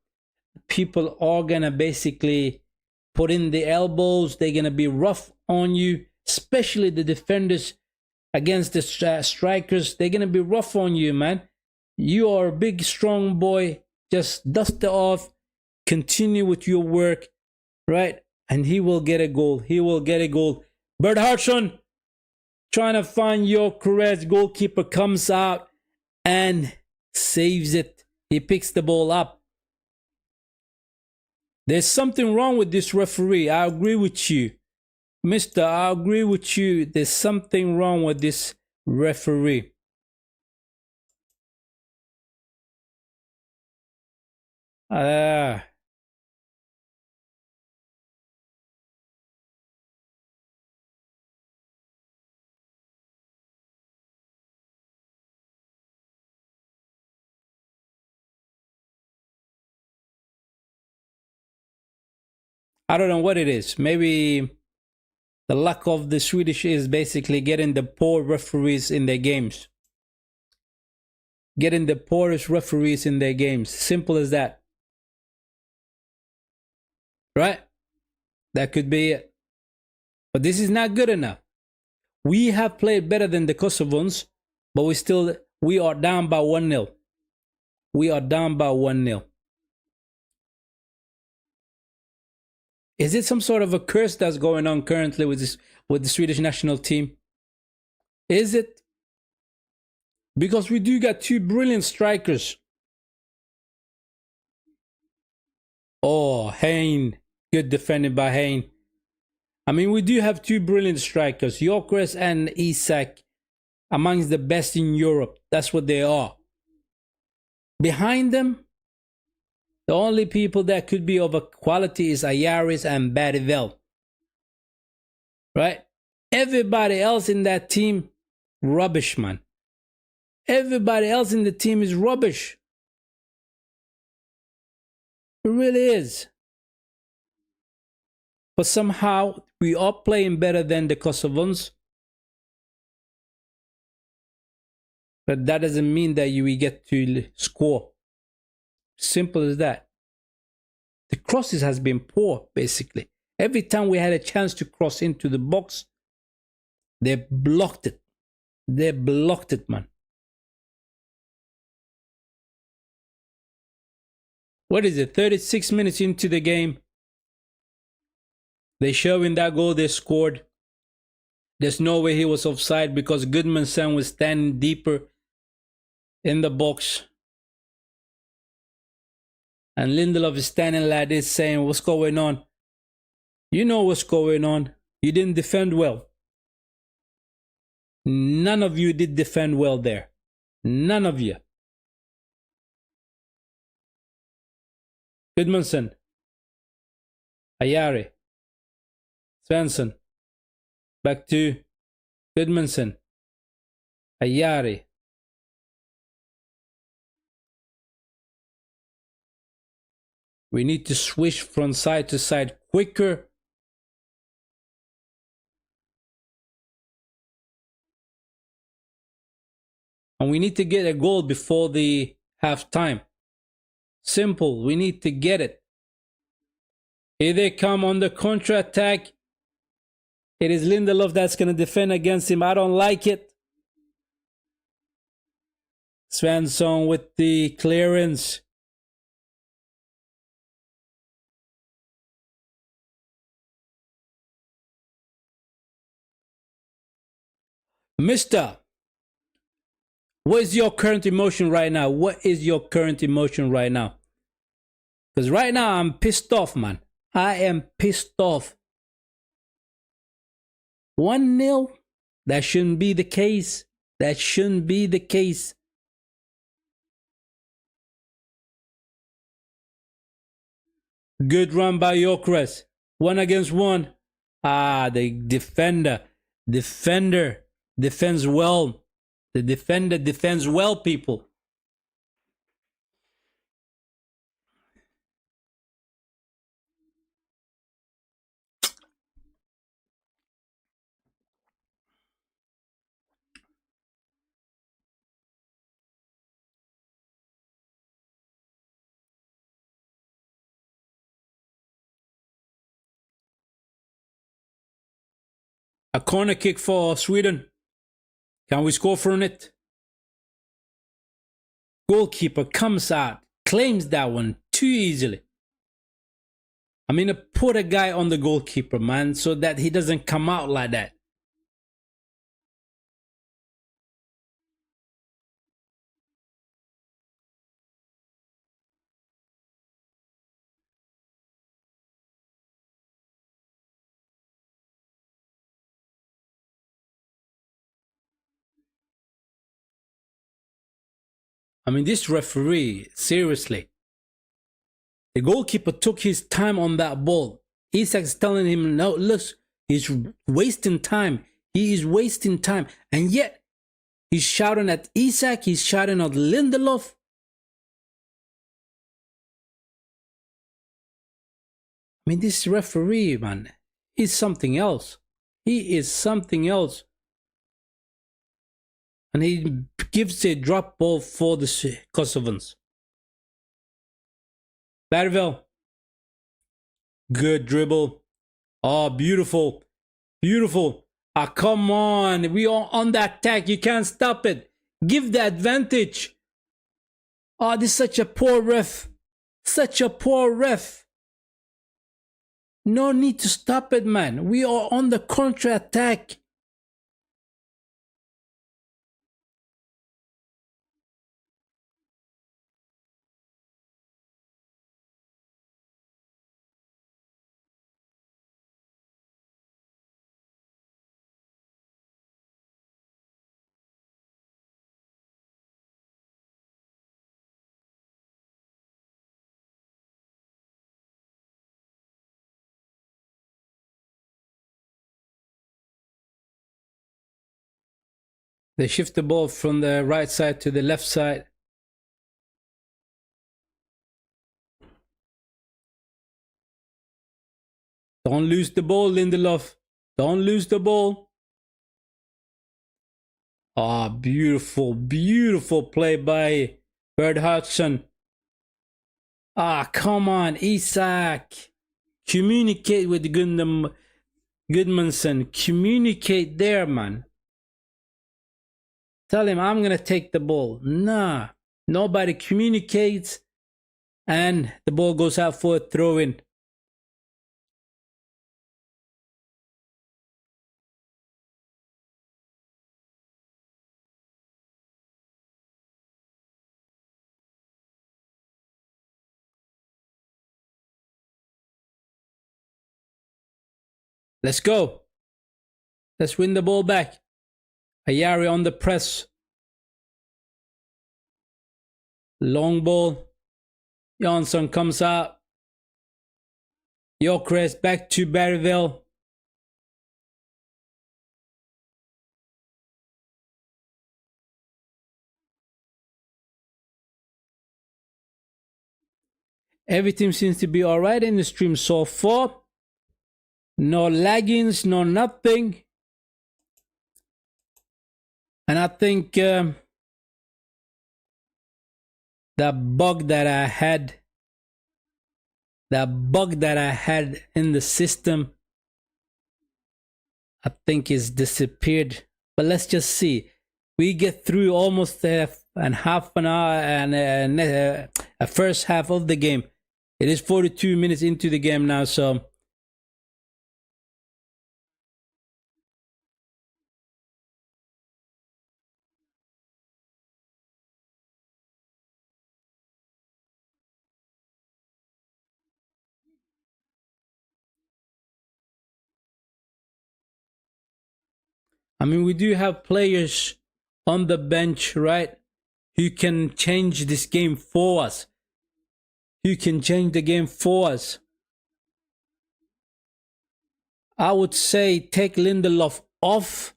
basically put in the elbows. They're gonna be rough on you, especially the defenders against the strikers. They're gonna be rough on you, man. You are a big, strong boy. Just dust it off. Continue with your work, right? And he will get a goal. He will get a goal. Bert Hartson trying to find your correct goalkeeper, comes out and saves it. He picks the ball up. There's something wrong with this referee. I agree with you. Mister, I agree with you. There's something wrong with this referee. I don't know what it is. Maybe the luck of the Swedish is basically getting the poor referees in their games. Getting the poorest referees in their games. Simple as that. Right? That could be it. But this is not good enough. We have played better than the Kosovans, but we are down by 1-0. We are down by 1-0. Is it some sort of a curse that's going on currently with the Swedish national team? Is it? Because we do got two brilliant strikers. Oh, Hein. Good defending by Hein. I mean, we do have two brilliant strikers, Gyökeres and Isak, amongst the best in Europe. That's what they are. Behind them, the only people that could be of a quality is Ayaris and Badivel. Right? Everybody else in that team, rubbish, man. Everybody else in the team is rubbish. It really is. But somehow, we are playing better than the Kosovans. But that doesn't mean that we get to score. Simple as that. The crosses has been poor, basically. Every time we had a chance to cross into the box, they blocked it. They blocked it, man. What is it? 36 minutes into the game. They show in that goal they scored. There's no way he was offside because Goodmanson was standing deeper in the box. And Lindelof is standing like this saying, what's going on? You know what's going on. You didn't defend well. None of you did defend well there. None of you. Goodmanson. Ayari. Svensson. Back to Goodmanson. Ayari. We need to switch from side to side quicker. And we need to get a goal before the half time. Simple. We need to get it. Here they come on the counter-attack. It is Lindelof that's going to defend against him. I don't like it. Svensson with the clearance. Mister, what is your current emotion right now? What is your current emotion right now? Because right now I'm pissed off, man. I am pissed off. 1-0? That shouldn't be the case. That shouldn't be the case. Good run by Gyökeres. 1 against 1. Ah, the defender. Defender defends well. The defender defends well, people. A corner kick for Sweden. Can we score from it? Goalkeeper comes out, claims that one too easily. I mean, put a guy on the goalkeeper, man, so that he doesn't come out like that. I mean, this referee, seriously. The goalkeeper took his time on that ball. Isak's telling him, no, look, he's wasting time. He is wasting time. And yet, he's shouting at Isak. He's shouting at Lindelof. I mean, this referee, man, is something else. He is something else. And he gives a drop ball for the Kosovans. Barvel. Good dribble. Oh, beautiful. Beautiful. Ah, come on. We are on the attack. You can't stop it. Give the advantage. Oh, this is such a poor ref. Such a poor ref. No need to stop it, man. We are on the counter-attack. They shift the ball from the right side to the left side. Don't lose the ball, Lindelof. Don't lose the ball. Ah, beautiful, beautiful play by Bird Hudson. Ah, come on, Isak. Communicate with Goodmanson. Communicate there, man. Tell him I'm gonna take the ball. Nah, nobody communicates, and the ball goes out for a throw-in. Let's go. Let's win the ball back. Ayari on the press. Long ball. Jansson comes out. Gyökeres back to Bergvall. Everything seems to be alright in the stream so far. No laggings, no nothing. And I think the bug that I had in the system, I think is disappeared. But let's just see. We get through almost half an hour and a first half of the game. It is 42 minutes into the game now, so I mean, we do have players on the bench, right, who can change this game for us. Who can change the game for us. I would say take Lindelof off.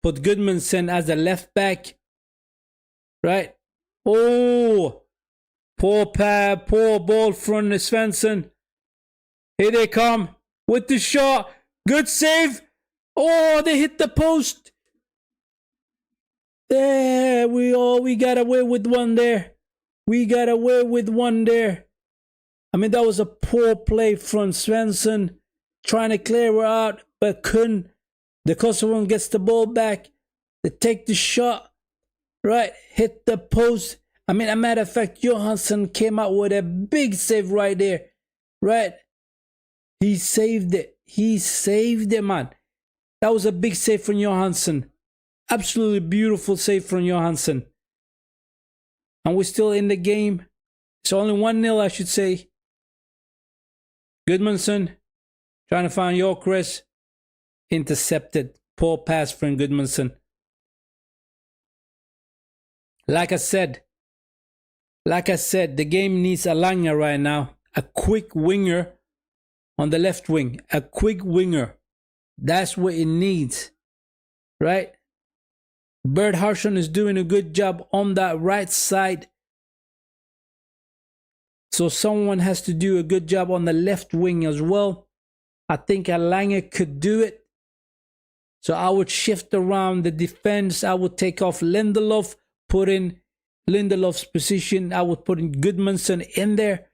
Put Goodmanson as a left back. Right? Oh! Poor ball from Svensson. Here they come with the shot. Good save. Oh, they hit the post. There we got away with one there. We got away with one there. I mean, that was a poor play from Svensson. Trying to clear her out, but couldn't. The Kosovo gets the ball back. They take the shot. Right, hit the post. I mean, a matter of fact, Johansson came out with a big save right there, right? He saved it. He saved it, man. That was a big save from Johansson. Absolutely beautiful save from Johansson. And we're still in the game. It's only 1-0, I should say. Goodmanson trying to find Gyökeres. Intercepted. Poor pass from Goodmanson. Like I said, the game needs a Lange right now. A quick winger on the left wing. A quick winger. That's what it needs. Right? Bert Harsson is doing a good job on that right side. So someone has to do a good job on the left wing as well. I think Lange could do it. So I would shift around the defense. I would take off Lindelof, put in Lindelof's position. I would put in Goodmanson in there.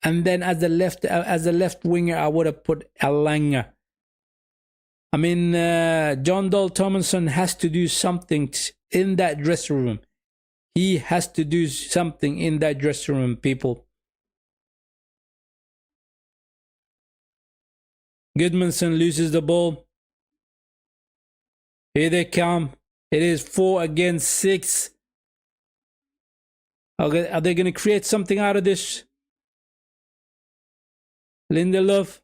And then as the left winger, I would have put Lange. I mean, John Dahl Tomasson has to do something in that dressing room. He has to do something in that dressing room, people. Goodmanson loses the ball. Here they come. It is 4 against 6. Okay, are they going to create something out of this? Lindelof.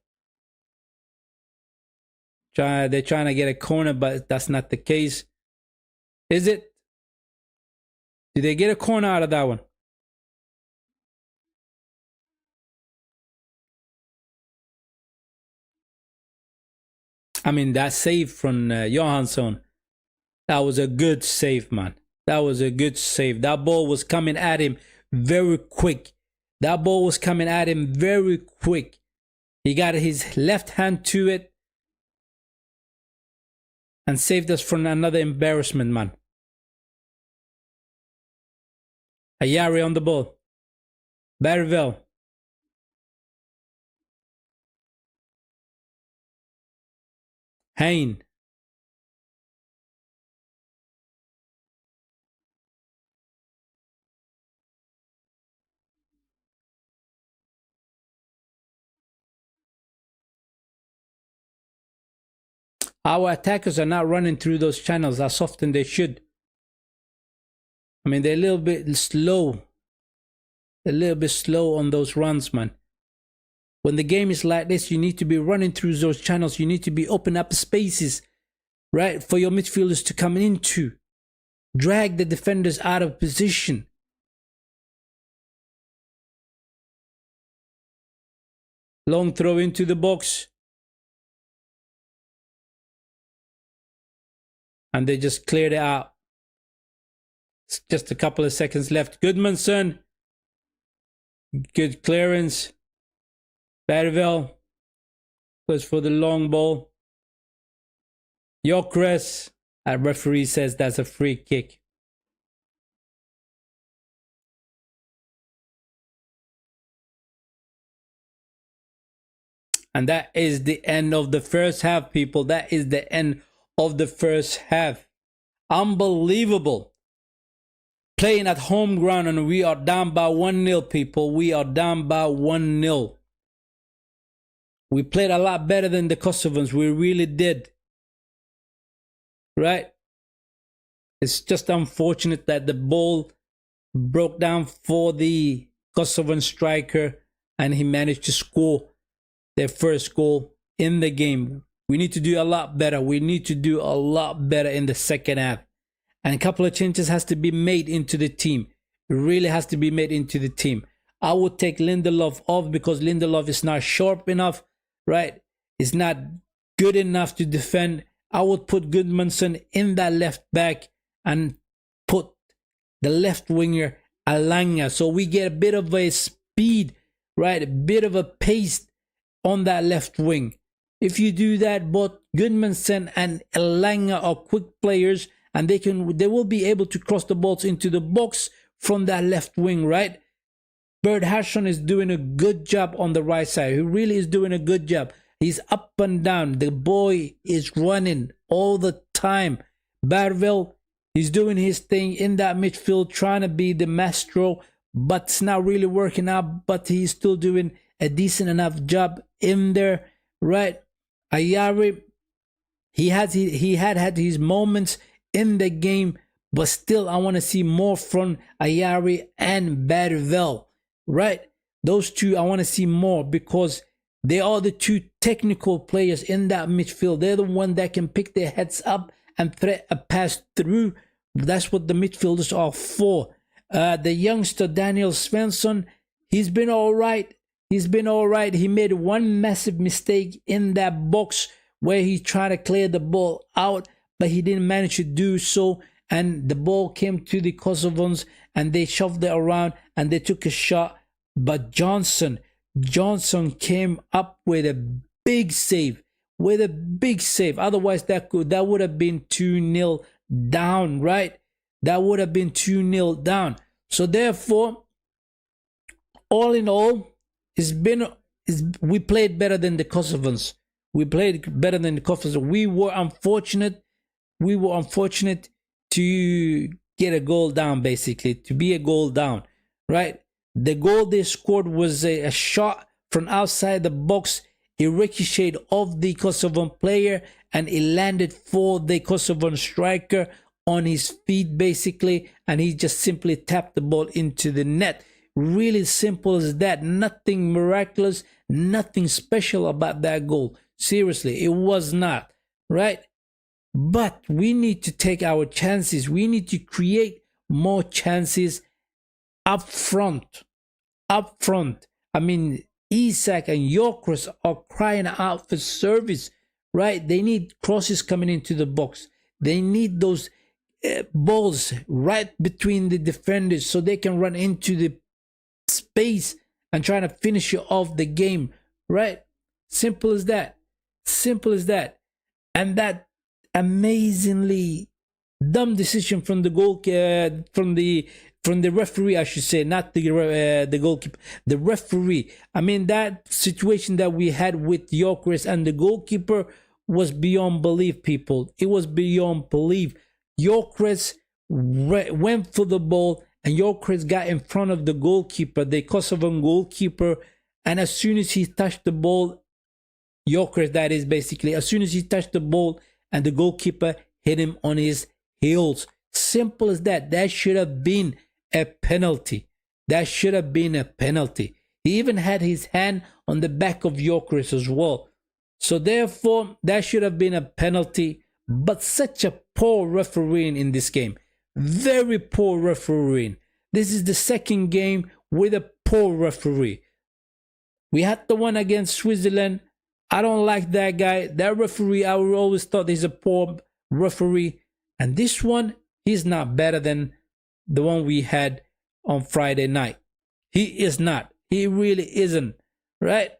They're trying to get a corner, but that's not the case. Is it? Did they get a corner out of that one? I mean, that save from Johansson. That was a good save, man. That was a good save. That ball was coming at him very quick. That ball was coming at him very quick. He got his left hand to it and saved us from another embarrassment, man. Ayari on the ball. Barrivell. Hain. Our attackers are not running through those channels as often they should. I mean, they're a little bit slow. A little bit slow on those runs, man. When the game is like this, you need to be running through those channels. You need to be opening up spaces, right, for your midfielders to come into. Drag the defenders out of position. Long throw into the box. And they just cleared it out. It's just a couple of seconds left. Goodmanson. Good clearance. Barrivell goes for the long ball. Gyökeres. Our referee says that's a free kick. And that is the end of the first half, people. That is the end of the first half. Unbelievable. Playing at home ground and we are down by 1-0, people. We are down by 1-0. We played a lot better than the Kosovans. We really did. Right? It's just unfortunate that the ball broke down for the Kosovan striker and he managed to score their first goal in the game. We need to do a lot better. We need to do a lot better in the second half. And a couple of changes has to be made into the team. It really has to be made into the team. I would take Lindelof off because Lindelof is not sharp enough, right? It's not good enough to defend. I would put Goodmanson in that left back and put the left winger Alanga. So we get a bit of a speed, right? A bit of a pace on that left wing. If you do that, both Goodmanson and Elanga are quick players and they will be able to cross the balls into the box from that left wing, right? Bert Harsson is doing a good job on the right side. He really is doing a good job. He's up and down. The boy is running all the time. Barrivell He's doing his thing in that midfield, trying to be the maestro, but it's not really working out. But he's still doing a decent enough job in there, right? Ayari, he had his moments in the game, but still I want to see more from Ayari and Bervel, right? Those two I want to see more, because they are the two technical players in that midfield. They're the one that can pick their heads up and thread a pass through. That's what the midfielders are for. The youngster Daniel Svensson, he's been all right. He's been all right. He made one massive mistake in that box where he tried to clear the ball out, but he didn't manage to do so. And the ball came to the Kosovans and they shoved it around and they took a shot. But Johnson came up with a big save. Otherwise, that would have been 2-0 down, right? That would have been 2-0 down. So therefore, all in all, we played better than the Kosovans. We were unfortunate to get a goal down, basically, to be a goal down, right? The goal they scored was a shot from outside the box. It ricocheted off the Kosovan player and it landed for the Kosovan striker on his feet, basically, and he just simply tapped the ball into the net. Really simple as that. Nothing miraculous, nothing special about that goal. Seriously, it was not, right? But we need to take our chances. We need to create more chances up front. I mean, Isak and Yorkers are crying out for service, right? They need crosses coming into the box. They need those balls right between the defenders so they can run into the space and try to finish you off the game, right? Simple as that. And that amazingly dumb decision from the goal from the referee, I should say, not the goalkeeper, the referee. I mean, that situation that we had with Gyökeres and the goalkeeper was beyond belief, people. It was beyond belief. Gyökeres went for the ball and Gyökeres got in front of the goalkeeper, the Kosovan goalkeeper, and as soon as he touched the ball, Gyökeres, that is, basically, as soon as he touched the ball and the goalkeeper hit him on his heels. Simple as that. That should have been a penalty. He even had his hand on the back of Gyökeres as well. So therefore, that should have been a penalty. But such a poor refereeing in this game. Very poor refereeing. This is the second game with a poor referee. We had the one against Switzerland. I don't like that guy. That referee, I always thought he's a poor referee. And this one, he's not better than the one we had on Friday night. He is not. He really isn't. Right?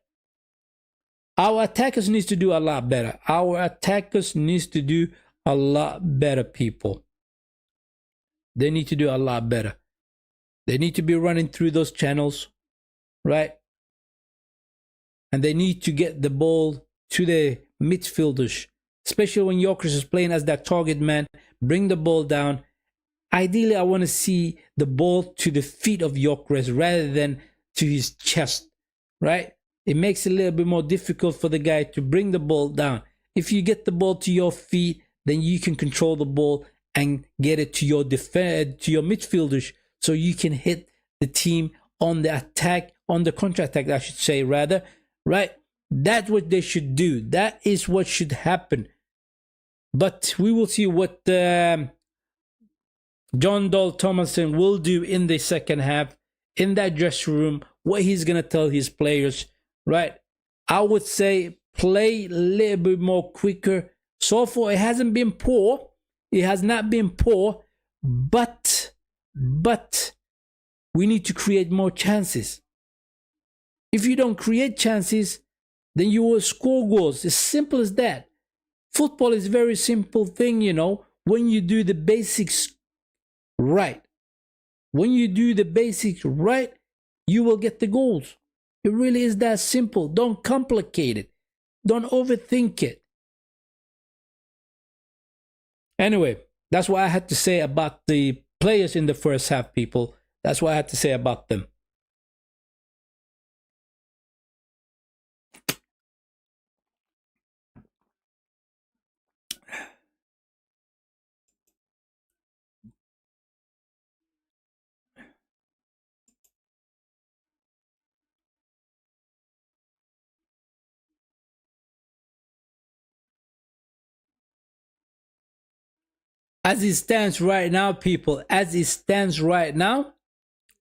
Our attackers needs to do a lot better. People. They need to do a lot better. They need to be running through those channels. Right? And they need to get the ball to the midfielders, especially when Gyökeres is playing as that target man. Bring the ball down. Ideally, I want to see the ball to the feet of Gyökeres rather than to his chest, right? It makes it a little bit more difficult for the guy to bring the ball down. If you get the ball to your feet, then you can control the ball and get it to your midfielders, so you can hit the team on the attack, on the counter-attack, I should say, rather. Right? That's what they should do. That is what should happen. But we will see what John Dahl Tomasson will do in the second half, in that dressing room, what he's going to tell his players, right? I would say play a little bit more quicker. So far, it hasn't been poor. It has not been poor, but we need to create more chances. If you don't create chances, then you will score goals. It's simple as that. Football is a very simple thing, you know. When you do the basics right, you will get the goals. It really is that simple. Don't complicate it. Don't overthink it. Anyway, That's what I had to say about the players in the first half, people. That's what I had to say about them. As it stands right now, people, as it stands right now,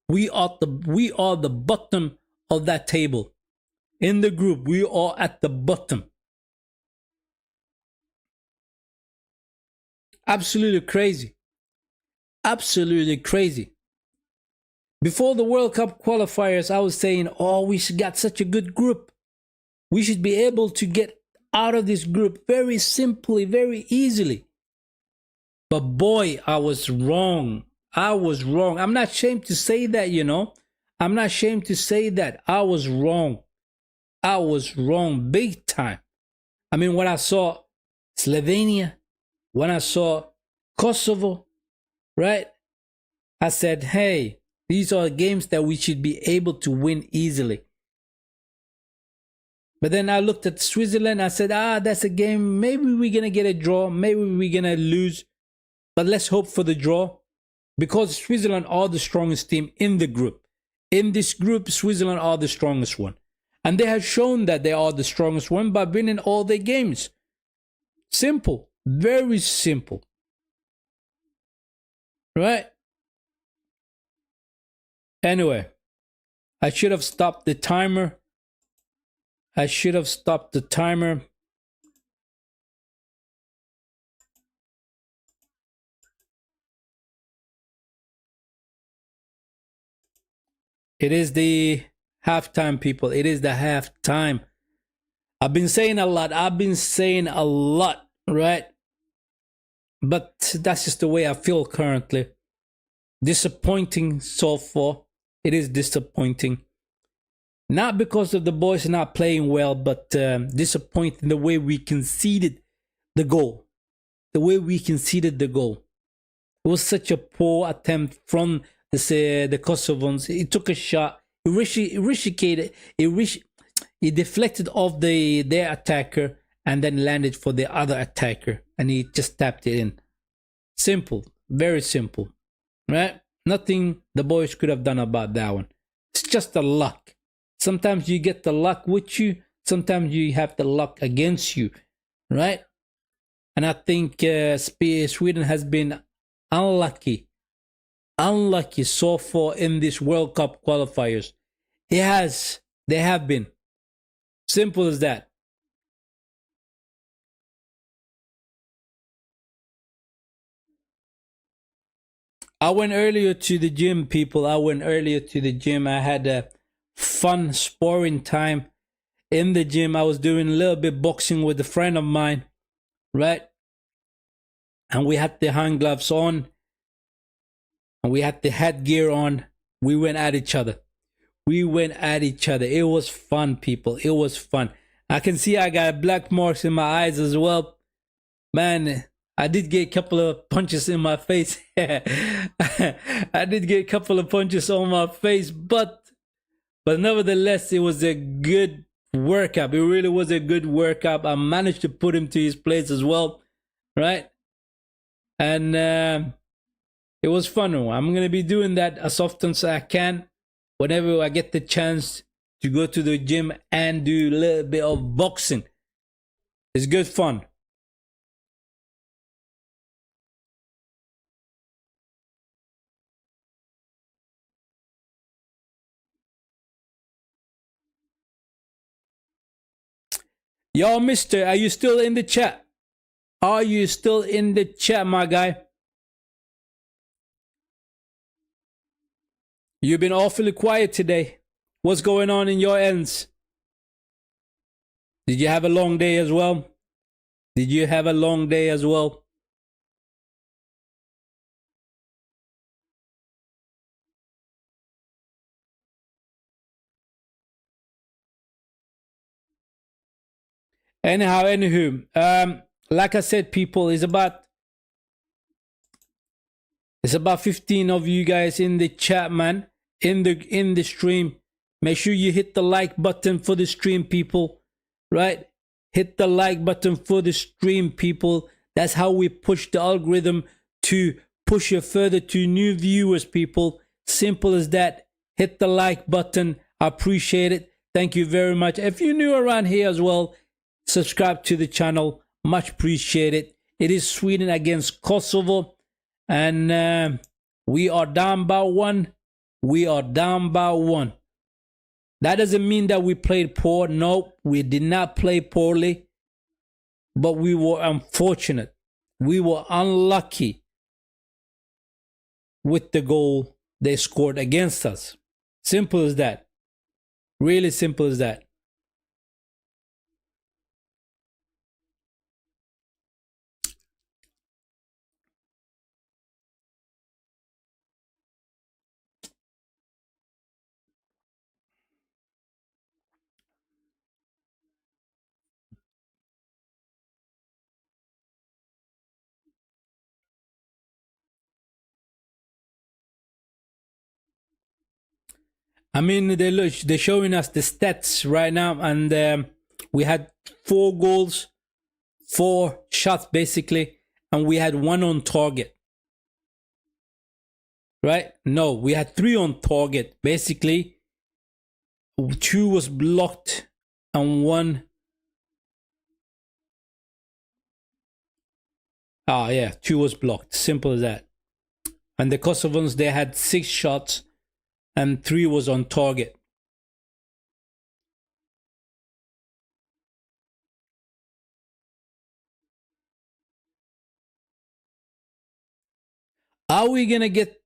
we are the bottom of that table. In the group, we are at the bottom. Absolutely crazy. Absolutely crazy. Before the World Cup qualifiers, I was saying, oh, we should got such a good group. We should be able to get out of this group very simply, very easily. But boy, I was wrong. I was wrong. I'm not ashamed to say that, you know. I'm not ashamed to say that. I was wrong. I was wrong big time. I mean, when I saw Slovenia, when I saw Kosovo, right? I said, hey, these are games that we should be able to win easily. But then I looked at Switzerland. I said, that's a game. Maybe we're going to get a draw. Maybe we're going to lose. But let's hope for the draw. Because Switzerland are the strongest team in the group. In this group, Switzerland are the strongest one. And they have shown that they are the strongest one by winning all their games. Simple. Very simple. Right? Anyway, I should have stopped the timer. I should have stopped the timer. It is the halftime, people. It is the halftime. I've been saying a lot. Right? But that's just the way I feel currently. Disappointing so far. It is disappointing. Not because of the boys not playing well, but disappointing the way we conceded the goal. The way we conceded the goal. It was such a poor attempt from the Kosovans. He took a shot. He deflected off their attacker and then landed for the other attacker. And he just tapped it in. Simple. Very simple. Right? Nothing the boys could have done about that one. It's just the luck. Sometimes you get the luck with you. Sometimes you have the luck against you. Right? And I think Sweden has been unlucky so far in this World Cup qualifiers. They have been. Simple as that. I went earlier to the gym, people. I had a fun sparring time in the gym. I was doing a little bit boxing with a friend of mine, right? And we had the hand gloves on. And we had the headgear on. We went at each other. It was fun, people. It was fun. I can see I got black marks in my eyes as well. Man, I did get a couple of punches in my face. I did get a couple of punches on my face, but nevertheless, it was a good workout. It really was a good workout. I managed to put him to his place as well, right? And it was fun. I'm going to be doing that as often as I can. Whenever I get the chance to go to the gym and do a little bit of boxing. It's good fun. Yo, mister, are you still in the chat? Are you still in the chat, my guy? You've been awfully quiet today. What's going on in your ends? Did you have a long day as well? Anywho, like I said, people, it's about It's about 15 of you guys in the chat, man. In the stream. Make sure you hit the like button for the stream, people. Right? Hit the like button for the stream, people. That's how we push the algorithm to push it further to new viewers, people. Simple as that. Hit the like button. I appreciate it. Thank you very much. If you're new around here as well, subscribe to the channel. Much appreciated. It is Sweden against Kosovo. And we are down by 1. We are down by 1. That doesn't mean that we played poor. No, we did not play poorly. But we were unfortunate. We were unlucky with the goal they scored against us. Simple as that. Really simple as that. I mean, they're showing us the stats right now, and we had 4 goals, 4 shots basically, and we had 1 on target. Right? No, we had 3 on target basically. 2 was blocked and 1. Ah, yeah, 2 was blocked. Simple as that. And the Kosovans, they had 6 shots and 3 was on target. Are we gonna get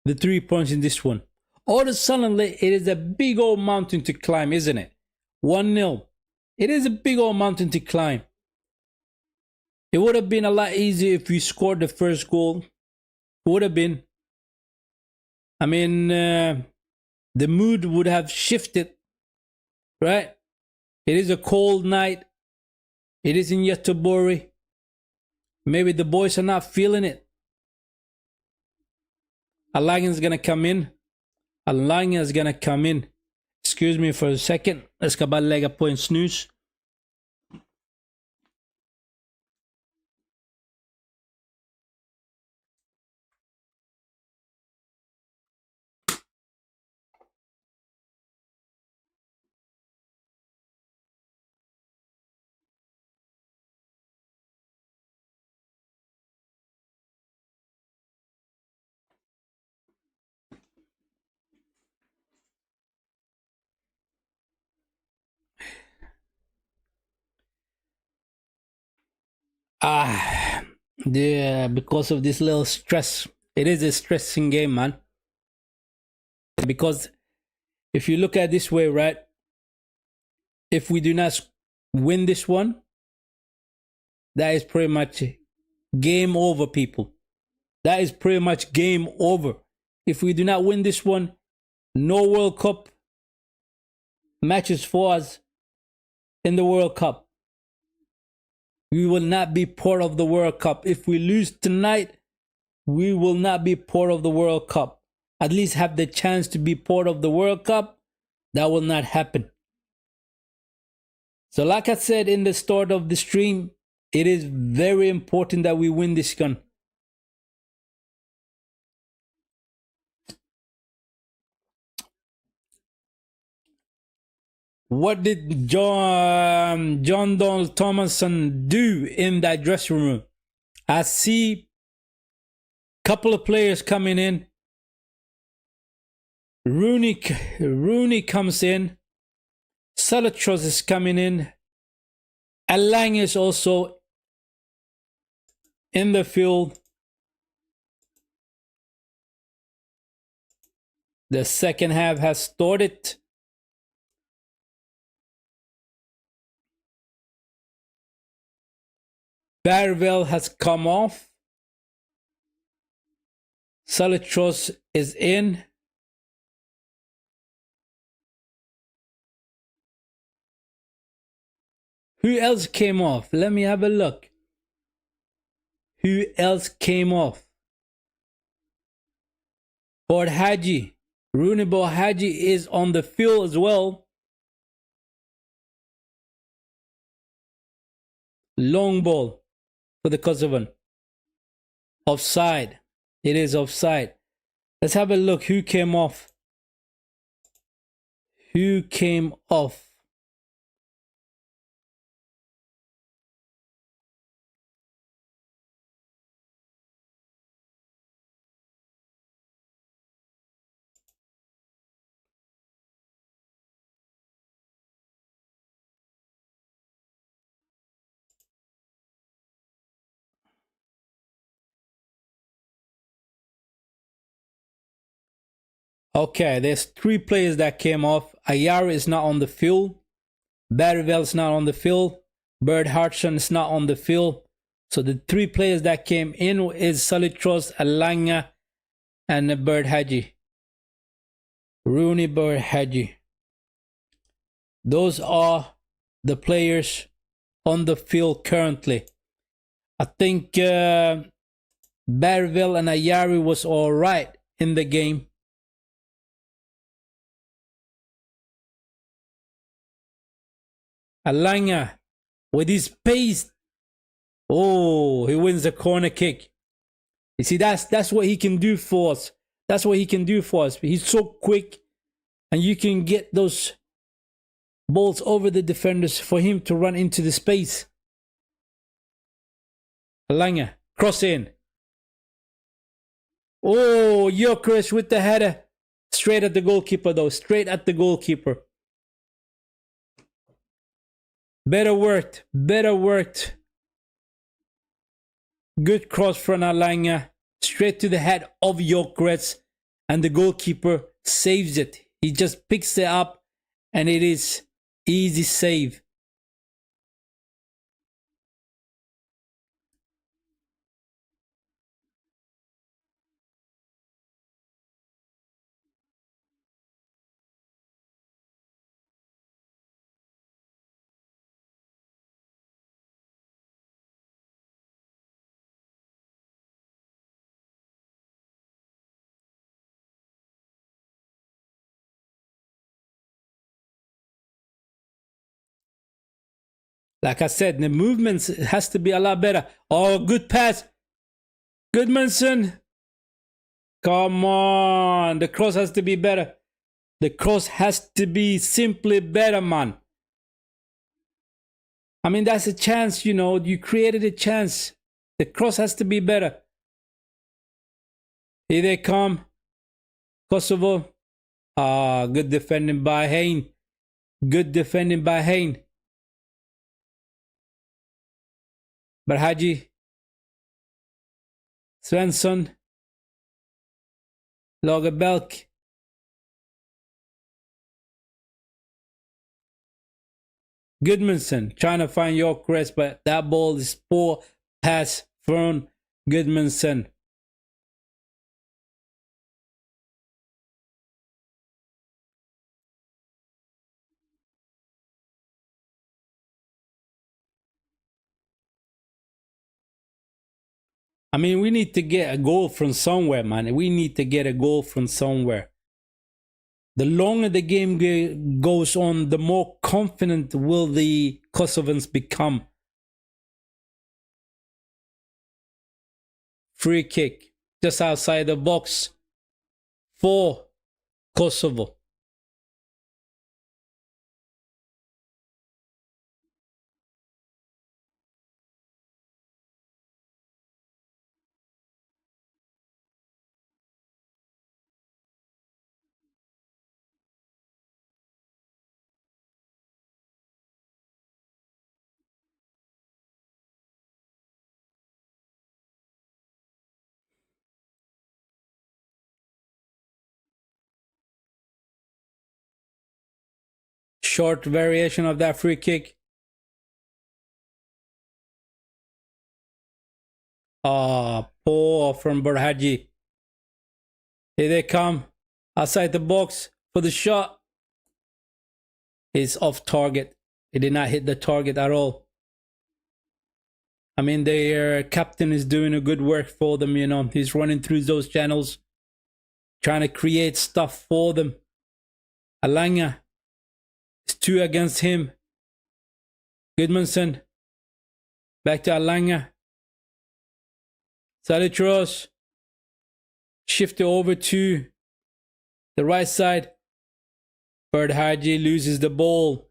the 3 points in this one? All of a sudden, it is a big old mountain to climb, isn't it? 1-0. It is a big old mountain to climb. It would have been a lot easier if we scored the first goal. It would have been. I mean, the mood would have shifted, right? It is a cold night. It is in Göteborg. Maybe the boys are not feeling it. Alagin's gonna come in. Alagin is gonna come in. Excuse me for a second. Jag ska bara lägga på en snus. Yeah, because of this little stress. It is a stressing game, man. Because if you look at it this way, right? If we do not win this one, that is pretty much game over, people. That is pretty much game over. If we do not win this one, no World Cup matches for us in the World Cup. We will not be part of the World Cup. If we lose tonight, we will not be part of the World Cup. At least have the chance to be part of the World Cup. That will not happen. So like I said in the start of the stream, it is very important that we win this gun. What did John Donald Thomason do in that dressing room? I see a couple of players coming in. Rooney comes in. Salatros is coming in. Alang is also in the field. The second half has started. Barrel has come off. Salatros is in. Who else came off? Let me have a look. Who else came off? Haji. Rooney Haji is on the field as well. Long ball for the Kosovan. Offside. It is offside. Let's have a look who came off. Who came off? Okay, there's 3 players that came off. Ayara is not on the field. Barryville's not on the field. Bird Hartson is not on the field. So the 3 players that came in is Salitros, Alanga, and Bird Haji. Rooney Bird Haji. Those are the players on the field currently. I think Barryville and Ayari was all right in the game. Alanga with his pace. Oh, he wins the corner kick. You see, that's what he can do for us. That's what he can do for us. He's so quick, and you can get those balls over the defenders for him to run into the space. Alanga, cross in. Oh, Gyökeres with the header. Straight at the goalkeeper though. Straight at the goalkeeper. Better worked. Better worked. Good cross from Alanga. Straight to the head of Gyökeres. And the goalkeeper saves it. He just picks it up. And it is easy save. Like I said, the movements has to be a lot better. Oh, good pass. Goodmanson. Come on. The cross has to be better. The cross has to be simply better, man. I mean, that's a chance, you know. You created a chance. The cross has to be better. Here they come. Kosovo. Ah, good defending by Hein. Good defending by Hein. Barhaji. Svensson. Lagerbelk. Goodmanson trying to find Gyökeres, but that ball is poor pass from Goodmanson. I mean, we need to get a goal from somewhere, man. We need to get a goal from somewhere. The longer the game goes on, the more confident will the Kosovans become. Free kick just outside the box for Kosovo. Short variation of that free kick. Ah, poor from Barhaji. Here they come. Outside the box for the shot. It's off target. It did not hit the target at all. I mean, their captain is doing a good work for them, you know. He's running through those channels, trying to create stuff for them. Alanga. It's 2 against him. Goodmanson. Back to Alanga. Salitros. Shift it over to the right side. Bird Haji loses the ball.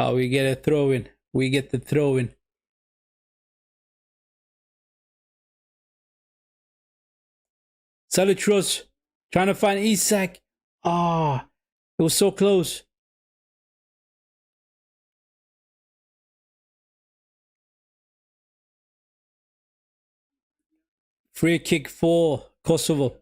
Oh, we get a throw in. We get the throw in. Salitros trying to find Isak. Ah, it was so close. Free kick for Kosovo.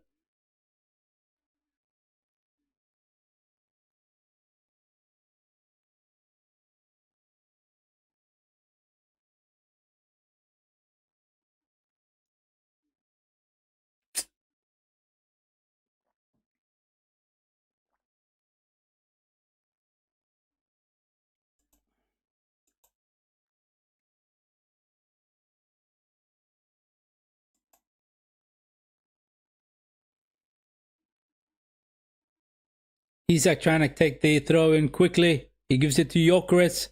Isak trying to take the throw in quickly. He gives it to Gyökeres.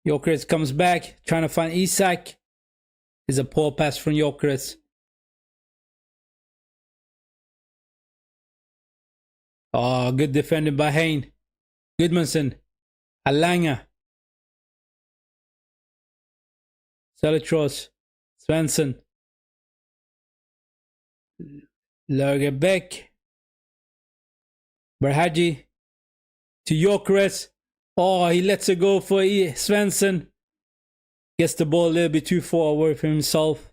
Gyökeres comes back, trying to find Isak. It's a poor pass from Gyökeres. Oh, good defending by Hein. Goodmanson. Alanga. Salitros. Svensson. Lagerbäck. Berhaji. To Gyökeres. Oh, he lets it go for Svensson. Gets the ball a little bit too far away from himself.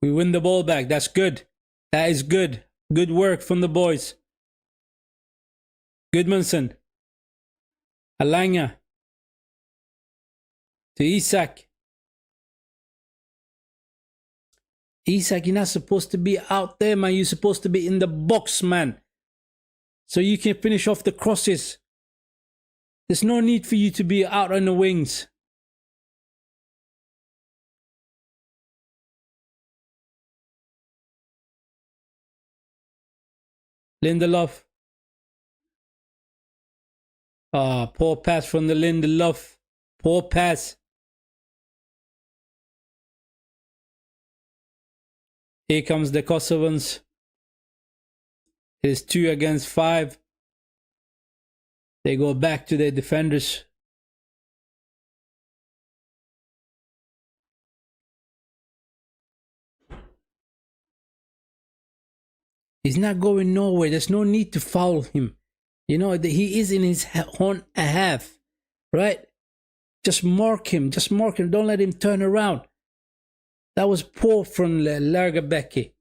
We win the ball back. That's good. That is good. Good work from the boys. Goodmanson. Alanga. To Isak. Isak, you're not supposed to be out there, man. You're supposed to be in the box, man. So you can finish off the crosses. There's no need for you to be out on the wings. Lindelof. Ah, poor pass from the Lindelof. Poor pass. Here comes the Kosovans. It is 2 against 5. They go back to their defenders. He's not going nowhere. There's no need to foul him. You know, he is in his own half, right? Just mark him. Just mark him. Don't let him turn around. That was poor from Lagerbäck.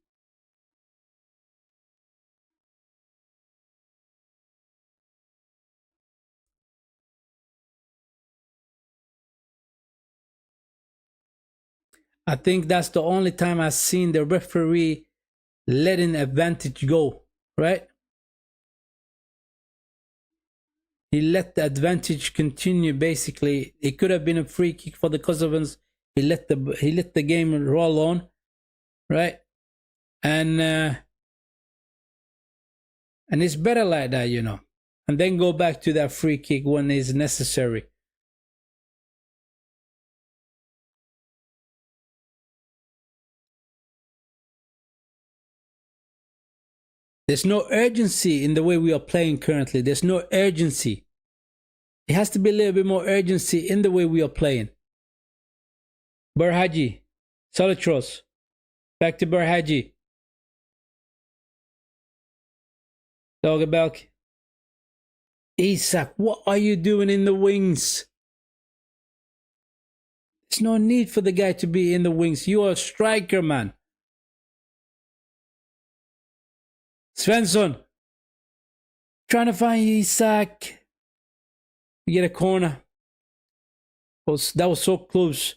I think that's the only time I've seen the referee letting advantage go, right? He let the advantage continue. Basically, it could have been a free kick for the Kosovans. He let the game roll on, right? And it's better like that, you know. And then go back to that free kick when it's necessary. There's no urgency in the way we are playing currently. There's no urgency. It has to be a little bit more urgency in the way we are playing. Berhaji. Salitros. Back to Berhaji. Lagerbäck. Isak, what are you doing in the wings? There's no need for the guy to be in the wings. You are a striker, man. Svensson. Trying to find Isak. We get a corner. That was so close.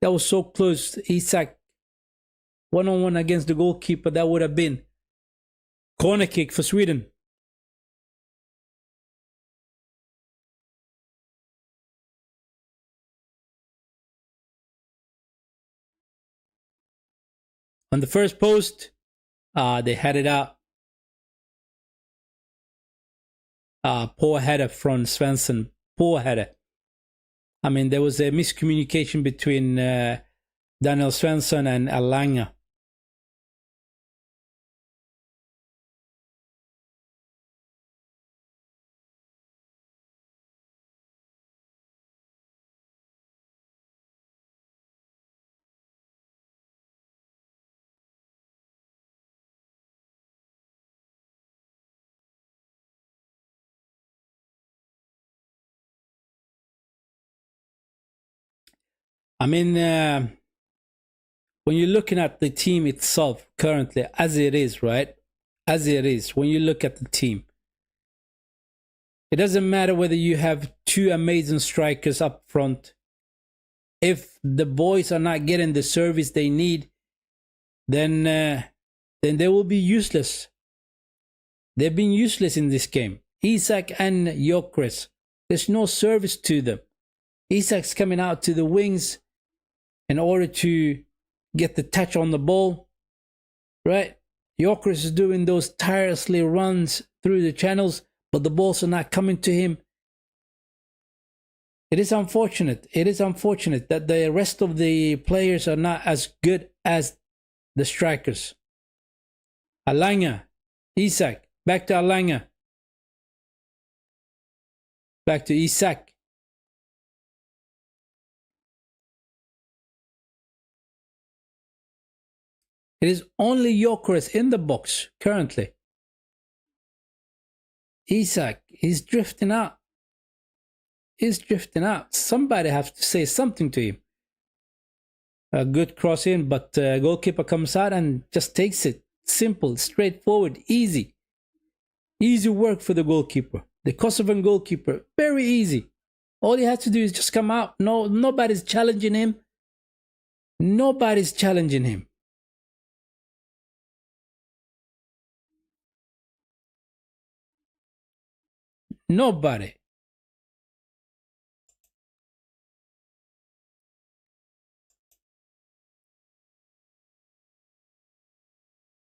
That was so close. Isak. One-on-one against the goalkeeper. That would have been corner kick for Sweden. On the first post, they had it out. Poor header from Svensson. Poor header. I mean, there was a miscommunication between Daniel Svensson and Alanga. I mean, when you're looking at the team itself currently, as it is, right? As it is, when you look at the team, it doesn't matter whether you have two amazing strikers up front. If the boys are not getting the service they need, then they will be useless. They've been useless in this game. Isak and Gyökeres, there's no service to them. Isak's coming out to the wings in order to get the touch on the ball, right? Gyökeres is doing those tirelessly runs through the channels, but the balls are not coming to him. It is unfortunate. It is unfortunate that the rest of the players are not as good as the strikers. Alanga, Isak, back to Alanga. Back to Isak. It is only Gyökeres in the box currently. Isak is drifting out. He's drifting out. Somebody has to say something to him. A good cross in, but goalkeeper comes out and just takes it. Simple, straightforward, easy. Easy work for the goalkeeper. The Kosovan goalkeeper, very easy. All he has to do is just come out. No, nobody's challenging him. Nobody's challenging him. Nobody.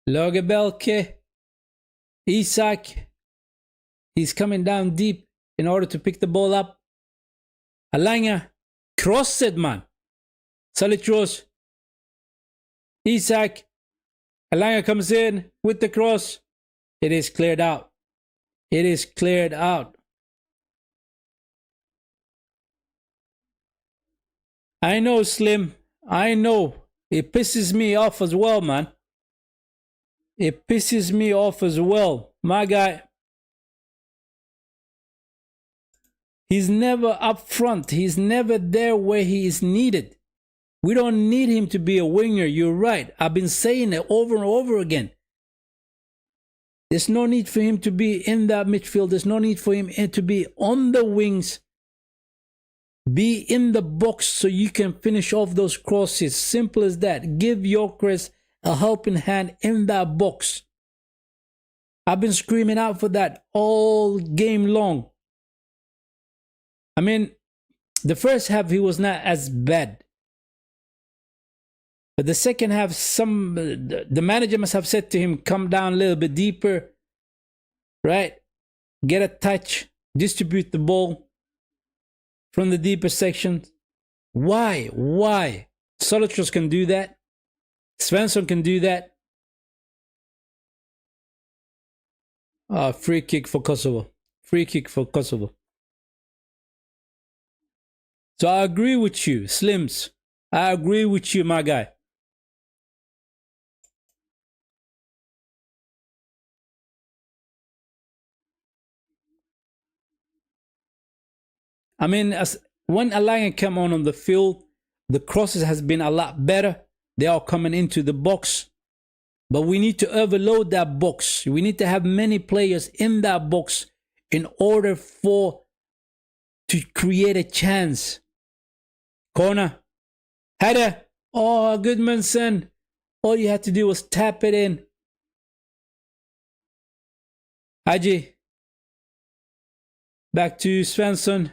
Lagerbälke. Isak. He's coming down deep in order to pick the ball up. Alanga. Cross it, man. Salitros. Isak. Alanga comes in with the cross. It is cleared out. It is cleared out. I know, Slim. I know. It pisses me off as well, man. It pisses me off as well. My guy. He's never up front. He's never there where he is needed. We don't need him to be a winger. You're right. I've been saying it over and over again. There's no need for him to be in that midfield. There's no need for him to be on the wings. Be in the box so you can finish off those crosses. Simple as that. Give Gyökeres a helping hand in that box. I've been screaming out for that all game long. I mean, the first half he was not as bad. But the second half, the manager must have said to him, come down a little bit deeper, right? Get a touch, distribute the ball from the deeper section. Why? Solotros can do that. Svensson can do that. Free kick for Kosovo. Free kick for Kosovo. So I agree with you, Slims. I agree with you, my guy. I mean, when Alanga came on the field, the crosses has been a lot better. They are coming into the box. But we need to overload that box. We need to have many players in that box in order to create a chance. Corner. Header. Oh, Goodmanson. All you had to do was tap it in. Haji. Back to Svensson.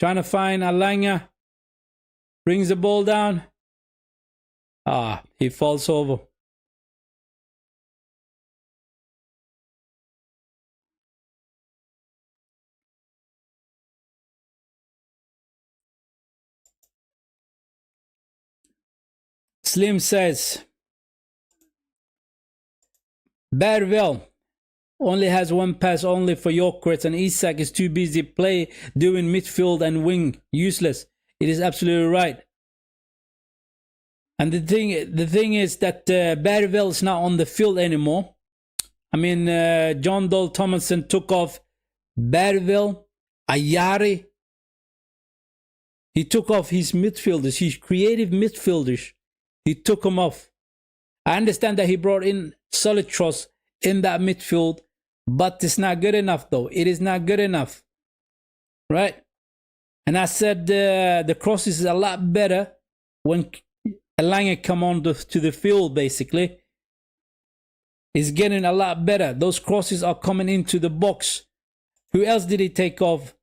Trying to find Alanga. Brings the ball down. He falls over. Slim says, Berwell only has one pass only for Jokerit, and Isak is too busy doing midfield and wing. Useless. It is absolutely right. And the thing is that Berwell is not on the field anymore. I mean, John Dole Thomason took off Berwell, Ayari. He took off his midfielders, his creative midfielders. He took them off. I understand that he brought in Solitros in that midfield, but it's not good enough though. It is not good enough. Right? And I said the crosses is a lot better when Alanga come on to the field, basically. It's getting a lot better. Those crosses are coming into the box. Who else did he take off?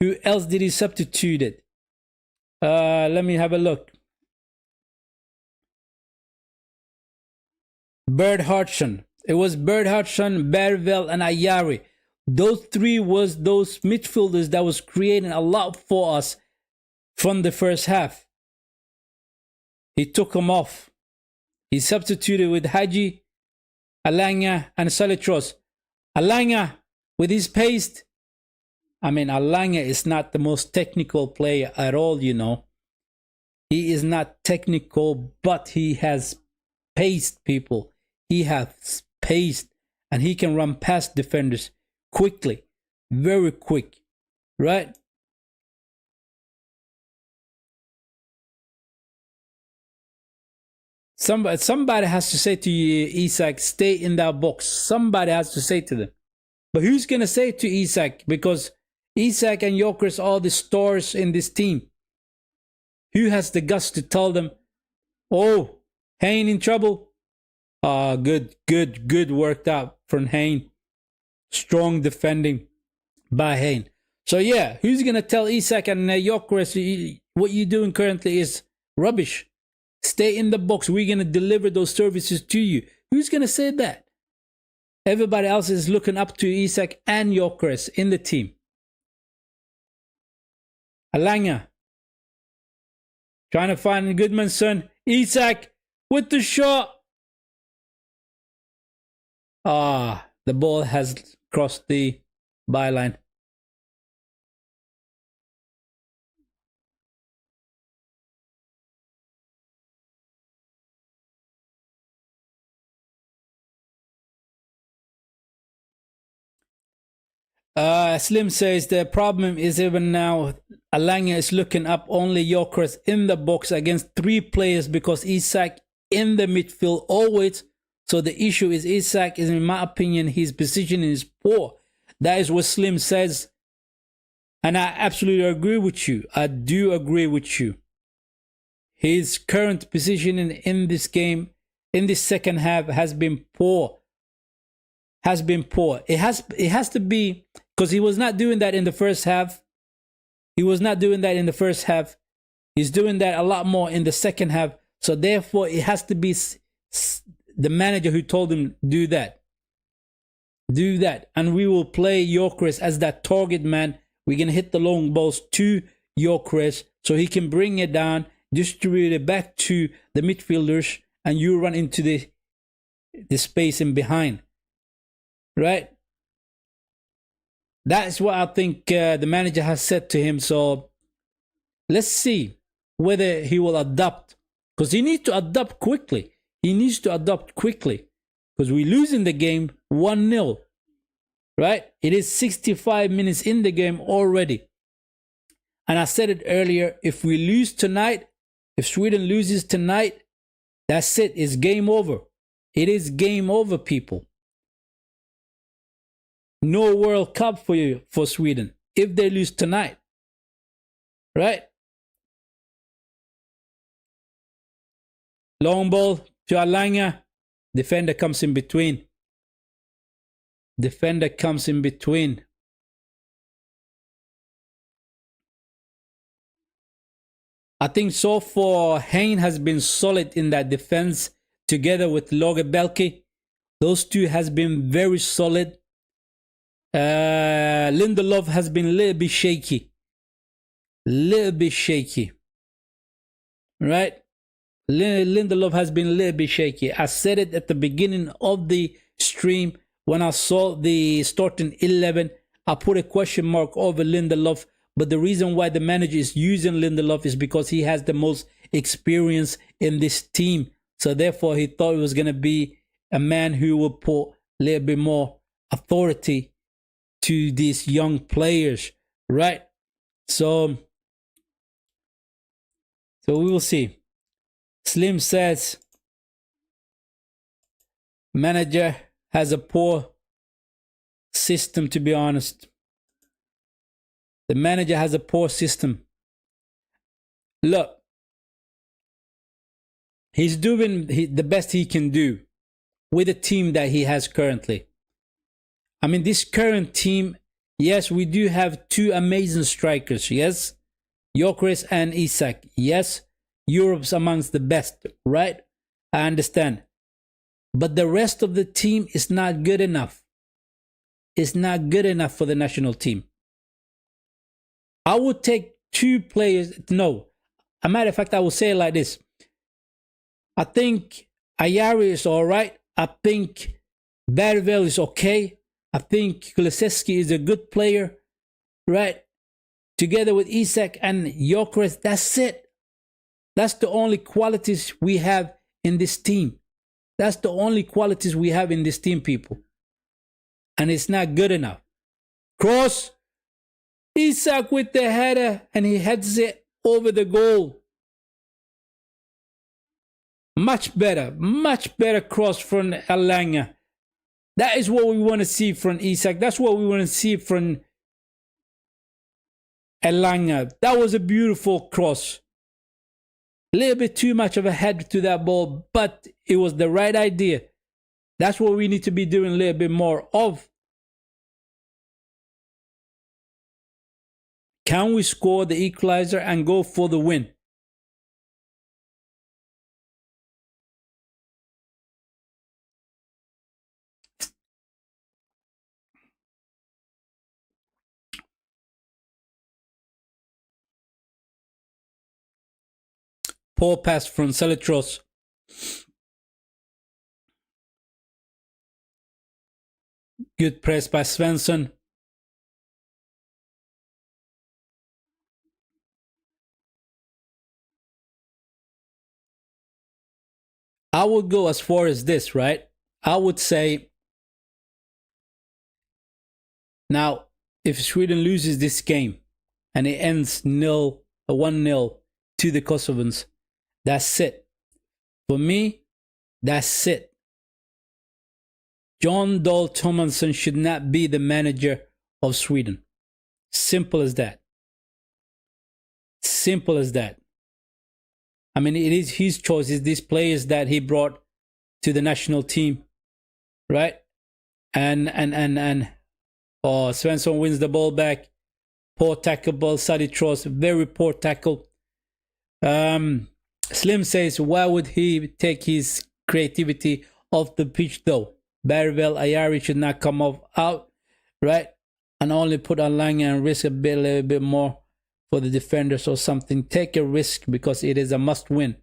Who else did he substitute it? Let me have a look. Bernhardsson. It was Bernhardsson, Berwell, and Ayari. Those three was those midfielders that was creating a lot for us from the first half. He took them off. He substituted with Haji, Alanga, and Solitros. Alanga, with his pace. I mean, Alanga is not the most technical player at all, you know. He is not technical, but he has pace, people. He has pace, and he can run past defenders quickly, very quick, right? Somebody has to say to you, Isak, stay in that box. Somebody has to say to them. But who's going to say to Isak? Because Isak and Jokerit are the stars in this team. Who has the guts to tell them, oh, Hayne in trouble? Good worked out from Hayne. Strong defending by Hayne. So yeah, who's going to tell Isak and Jokerit what you're doing currently is rubbish? Stay in the box. We're going to deliver those services to you. Who's going to say that? Everybody else is looking up to Isak and Jokerit in the team. Alanga. Trying to find Goodmanson. Isak with the shot. The ball has crossed the byline. Slim says the problem is even now Alanga is looking up only Jokerit in the box against three players because Isak in the midfield always. So the issue is Isak is, in my opinion, his position is poor. That is what Slim says. And I absolutely agree with you. I do agree with you. His current positioning in this game, in this second half, has been poor. Has been poor. It has to be, because he was not doing that in the first half. He was not doing that in the first half. He's doing that a lot more in the second half. So therefore, it has to be the manager who told him, do that. Do that. And we will play Jokerit as that target man. We're going to hit the long balls to Jokerit so he can bring it down, distribute it back to the midfielders, and you run into the space in behind. Right? That's what I think the manager has said to him. So let's see whether he will adapt. Because he needs to adapt quickly. He needs to adapt quickly. Because we're losing the game 1-0. Right? It is 65 minutes in the game already. And I said it earlier, if we lose tonight, if Sweden loses tonight, That's it. It's game over. It is game over, people. No World Cup for you, for Sweden, if they lose tonight. Right? Long ball to Alanya. Defender comes in between. Defender comes in between. I think so far Hein has been solid in that defense together with Lagerbälke. Those two has been very solid. Lindelof has been a little bit shaky. Right? Lindelof has been a little bit shaky. I said it at the beginning of the stream when I saw the starting 11. I put a question mark over Lindelof, but the reason why the manager is using Lindelof is because he has the most experience in this team. So therefore, he thought it was going to be a man who would put a little bit more authority to these young players, right? So we will see. Slim says, manager has a poor system, to be honest. The manager has a poor system. Look, he's doing the best he can do with the team that he has currently. I mean, this current team, yes, we do have two amazing strikers, yes? Gyökeres and Isak, yes? Europe's amongst the best, right? I understand. But the rest of the team is not good enough. It's not good enough for the national team. I would take two players. No, a matter of fact, I will say it like this. I think Ayari is all right. I think Bergvall is okay. I think Kulusevski is a good player, right? Together with Isak and Gyökeres, that's it. That's the only qualities we have in this team. That's the only qualities we have in this team, people. And it's not good enough. Cross. Isak with the header and he heads it over the goal. Much better cross from Alanya. That is what we want to see from Isak. That's what we want to see from Alanya. That was a beautiful cross. A little bit too much of a head to that ball, but it was the right idea. That's what we need to be doing a little bit more of. Can we score the equalizer and go for the win? Poor pass from Selitros. Good press by Svensson. I would go as far as this, right? I would say, now, if Sweden loses this game and it ends 1-0 to the Kosovans, that's it. For me, that's it. John Dahl Tomasson should not be the manager of Sweden. Simple as that. Simple as that. I mean, it is his choice. It's these players that he brought to the national team, right? And Svensson wins the ball back. Poor tackle ball. Selitros, very poor tackle. Slim says, why would he take his creativity off the pitch though? Bergvall, Ayari should not come out, right? And only put Alanya and risk a little bit more for the defenders or something. Take a risk because it is a must win.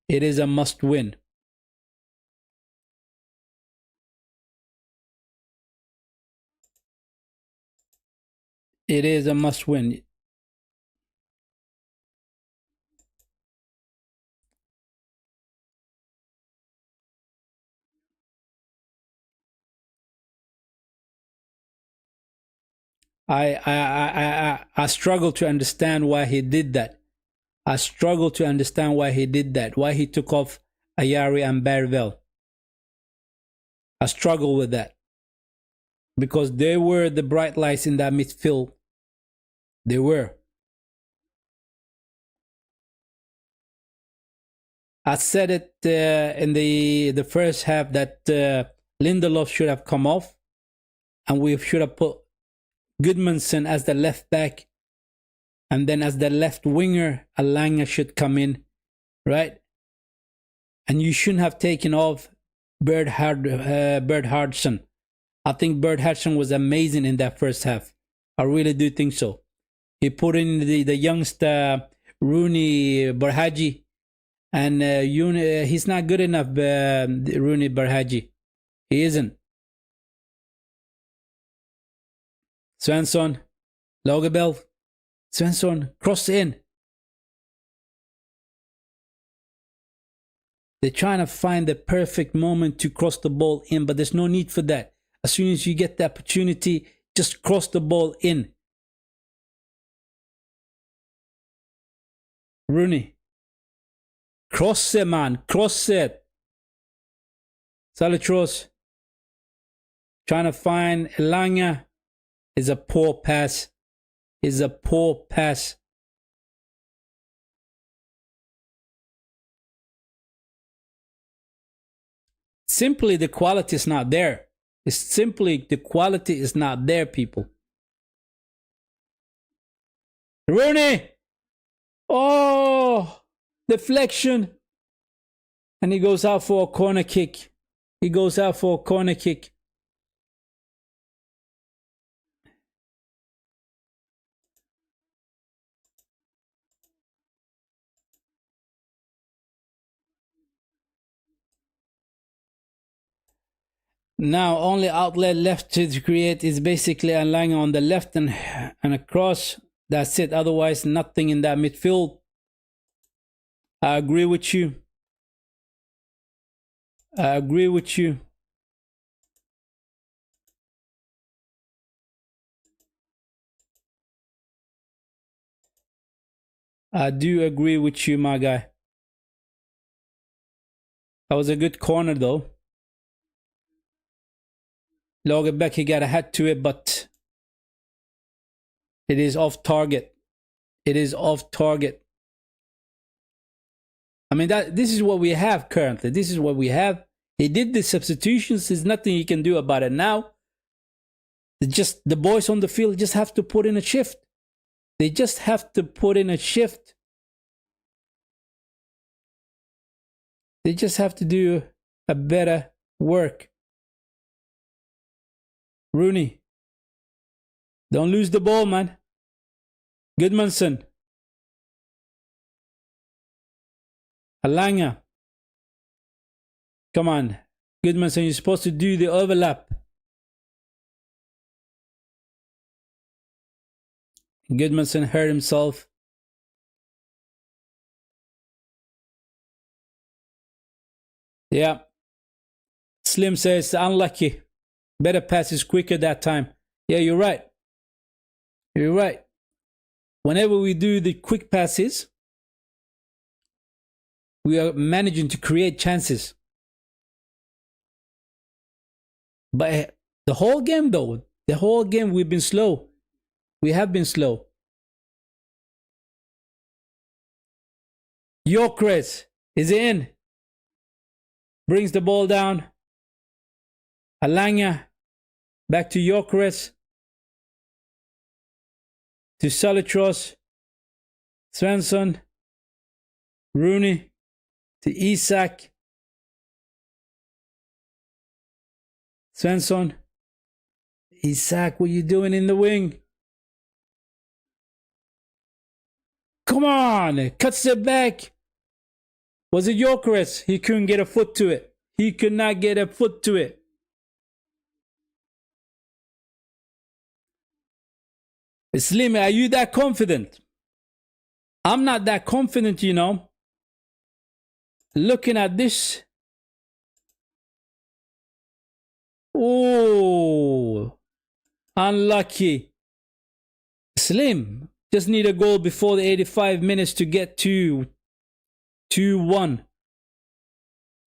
It is a must win. It is a must win. I struggle to understand why he did that. I struggle to understand why he did that. Why he took off Ayari, and Bervel. I struggle with that because they were the bright lights in that midfield. They were. I said it in the first half that Lindelof should have come off, and we should have put Goodmanson as the left back, and then as the left winger, Alanga should come in, right? And you shouldn't have taken off Bernhardsson. I think Bernhardsson was amazing in that first half. I really do think so. He put in the youngster Rooney Barhaji, and he's not good enough, Rooney Barhaji. He isn't. Svensson, Lagerbielke, Svensson, cross in. They're trying to find the perfect moment to cross the ball in, but there's no need for that. As soon as you get the opportunity, just cross the ball in. Rooney. Cross it, man. Cross it. Salitros. Trying to find Elanga. Is a poor pass. Is a poor pass. Simply the quality is not there. It's simply the quality is not there, people. Rooney! Oh! Deflection. And he goes out for a corner kick. He goes out for a corner kick. Now only outlet left to create is basically Alanga on the left and across. That's it. Otherwise, nothing in that midfield. I agree with you. I agree with you. I do agree with you, my guy. That was a good corner, though. Lagerbielke, he got a hat to it, but it is off target. It is off target. I mean, this is what we have currently. This is what we have. He did the substitutions. There's nothing he can do about it now. Just the boys on the field just have to put in a shift. They just have to put in a shift. They just have to do a better work. Rooney. Don't lose the ball, man. Goodmanson. Alanga. Come on. Goodmanson, you're supposed to do the overlap. Goodmanson hurt himself. Yeah. Slim says unlucky. Better passes quicker that time. Yeah, you're right. You're right. Whenever we do the quick passes, we are managing to create chances. But the whole game, though, the whole game we've been slow. We have been slow. Gyökeres is in. Brings the ball down. Alanga. Back to Gyökeres. To Salitros. Svensson. Rooney. To Isak. Svensson. Isak, what are you doing in the wing? Come on! Cuts it back. Was it Gyökeres? He couldn't get a foot to it. He could not get a foot to it. Slim, are you that confident? I'm not that confident, you know. Looking at this. Oh, unlucky. Slim, just need a goal before the 85 minutes to get to 2-1.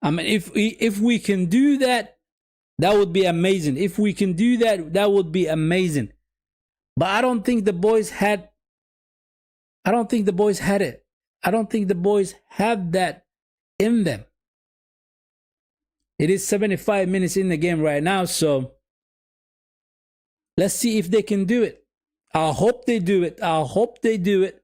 I mean, if we can do that, that would be amazing. If we can do that, that would be amazing. But I don't think the boys had. I don't think the boys had it. I don't think the boys have that in them. It is 75 minutes in the game right now, so let's see if they can do it. I hope they do it. I hope they do it.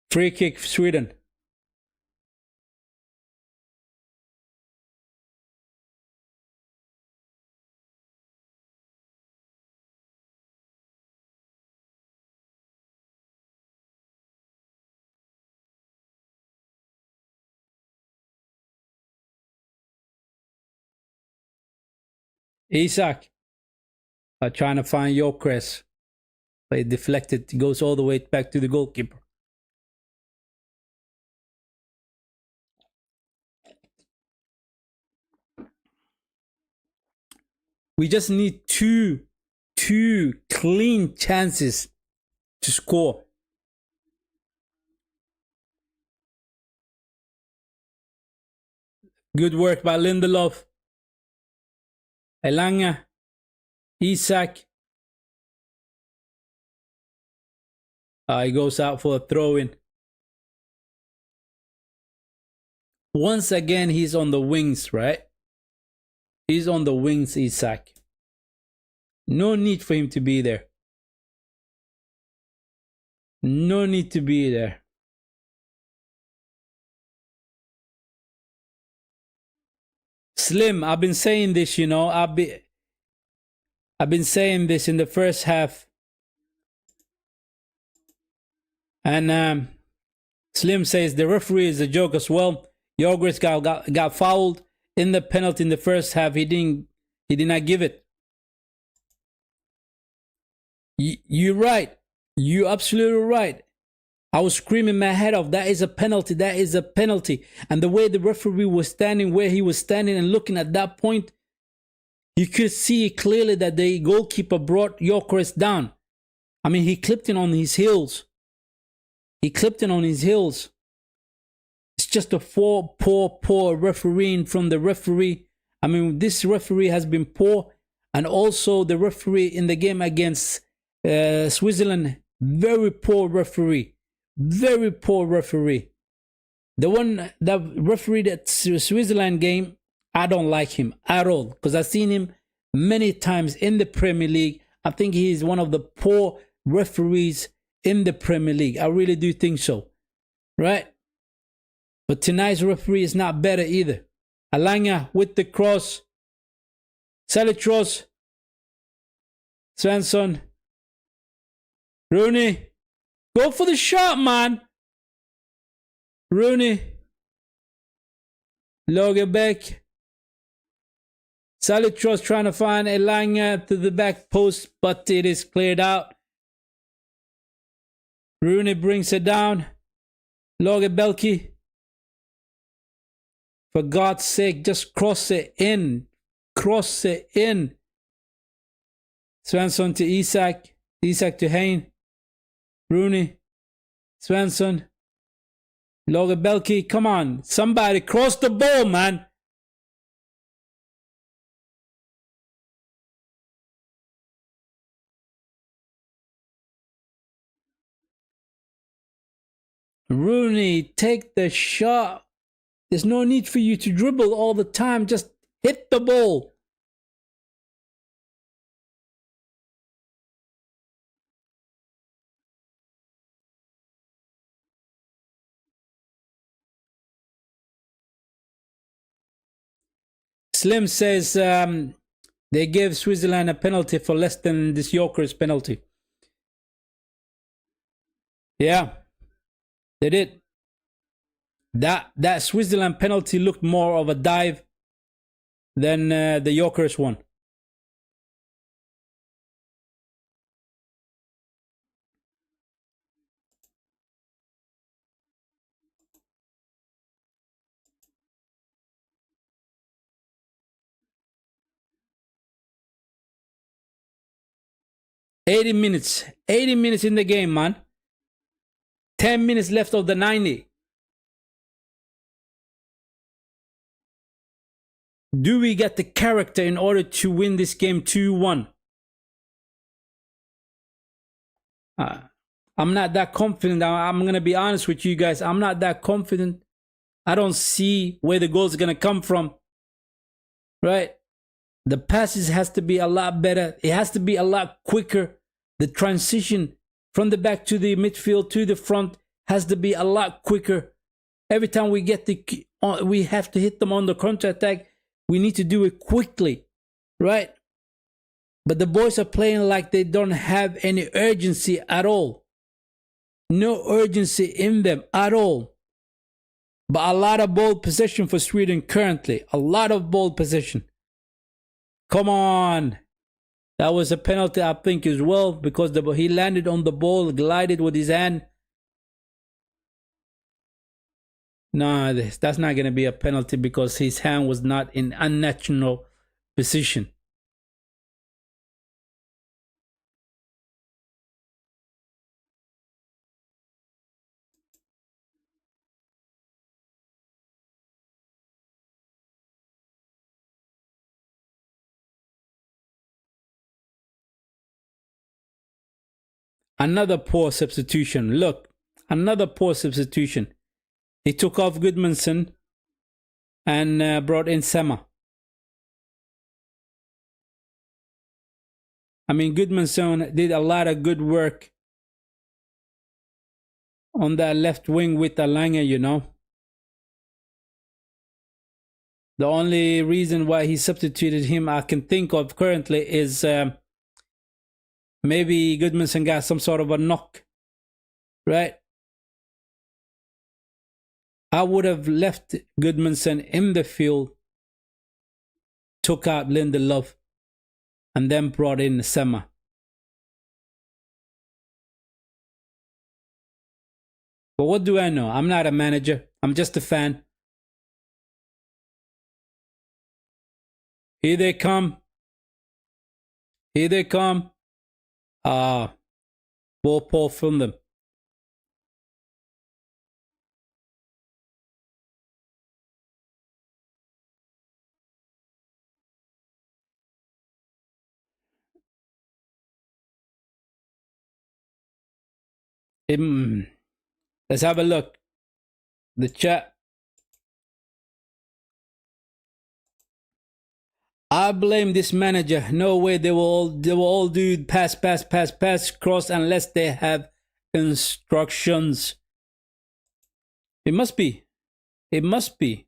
Free kick, Sweden. Isak trying to find Gyökeres, but it deflected. It goes all the way back to the goalkeeper. We just need two clean chances to score. Good work by Lindelof. Elanga. Isak. He goes out for a throw-in. Once again, he's on the wings, right? He's on the wings, Isak. No need for him to be there. No need to be there. Slim, I've been saying this, you know. I've been saying this in the first half. And Slim says the referee is a joke as well. Gyökeres got fouled in the penalty in the first half. He did not give it. You're right. You're absolutely right. I was screaming my head off. That is a penalty. That is a penalty. And the way the referee was standing, where he was standing and looking at that point, you could see clearly that the goalkeeper brought Gyökeres down. I mean, he clipped it on his heels. He clipped it on his heels. It's just a poor refereeing from the referee. I mean, this referee has been poor. And also the referee in the game against Switzerland, very poor referee. Very poor referee. The referee that Switzerland game, I don't like him at all. Because I've seen him many times in the Premier League. I think he is one of the poor referees in the Premier League. I really do think so. Right? But tonight's referee is not better either. Elanga with the cross. Salitros. Svensson. Rooney. Go for the shot, man. Rooney. Lagerbäck. Salitros trying to find Elanga to the back post, but it is cleared out. Rooney brings it down. Lagerbäck. For God's sake, just cross it in. Cross it in. Svensson to Isak. Isak to Hein. Rooney. Svensson. Lagerbäck. Come on. Somebody cross the ball, man. Rooney, take the shot. There's no need for you to dribble all the time. Just hit the ball. Slim says they gave Switzerland a penalty for less than this Gyökeres penalty. Yeah, they did. That Switzerland penalty looked more of a dive than the Gyökeres one. 80 minutes. 80 minutes in the game, man. 10 minutes left of the 90. Do we get the character in order to win this game 2-1? I'm not that confident. I'm going to be honest with you guys. I'm not that confident. I don't see where the goals are going to come from. Right? The passes has to be a lot better. It has to be a lot quicker. The transition from the back to the midfield to the front has to be a lot quicker. Every time we get we have to hit them on the counter attack. We need to do it quickly, right? But the boys are playing like they don't have any urgency at all. No urgency in them at all. But a lot of ball possession for Sweden currently. A lot of ball possession. Come on. That was a penalty, I think, as well, because he landed on the ball, glided with his hand. No, that's not going to be a penalty because his hand was not in unnatural position. Another poor substitution. Look, another poor substitution. He took off Goodmanson and brought in Sema. I mean, Goodmanson did a lot of good work on that left wing with Alanga, you know. The only reason why he substituted him I can think of currently is maybe Goodmanson got some sort of a knock, right? I would have left Goodmanson in the field, took out Lindelof, and then brought in Sema. But what do I know? I'm not a manager. I'm just a fan. Here they come. Here they come. Ball Paul from them. Let's have a look. The chat. I blame this manager. No way they will all do pass, cross unless they have instructions. It must be. It must be.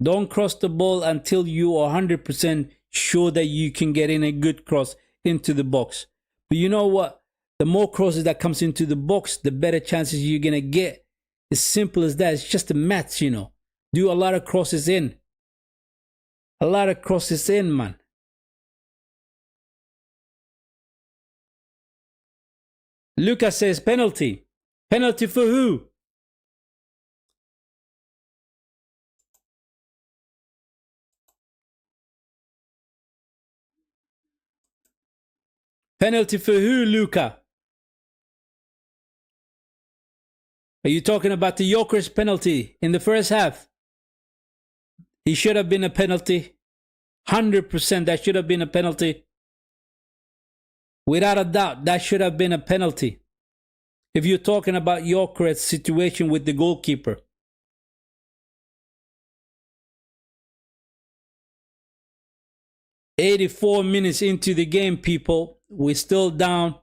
Don't cross the ball until you are 100% sure that you can get in a good cross into the box. But you know what? The more crosses that comes into the box, the better chances you're going to get. As simple as that. It's just the maths, you know. Do a lot of crosses in. A lot of crosses in, man. Lucas says penalty. Penalty for who? Penalty for who, Luca? Are you talking about the Joker's penalty in the first half? He should have been a penalty. 100% that should have been a penalty. Without a doubt, that should have been a penalty. If you're talking about Joker's situation with the goalkeeper. "84 minutes into the game, people. We're still down.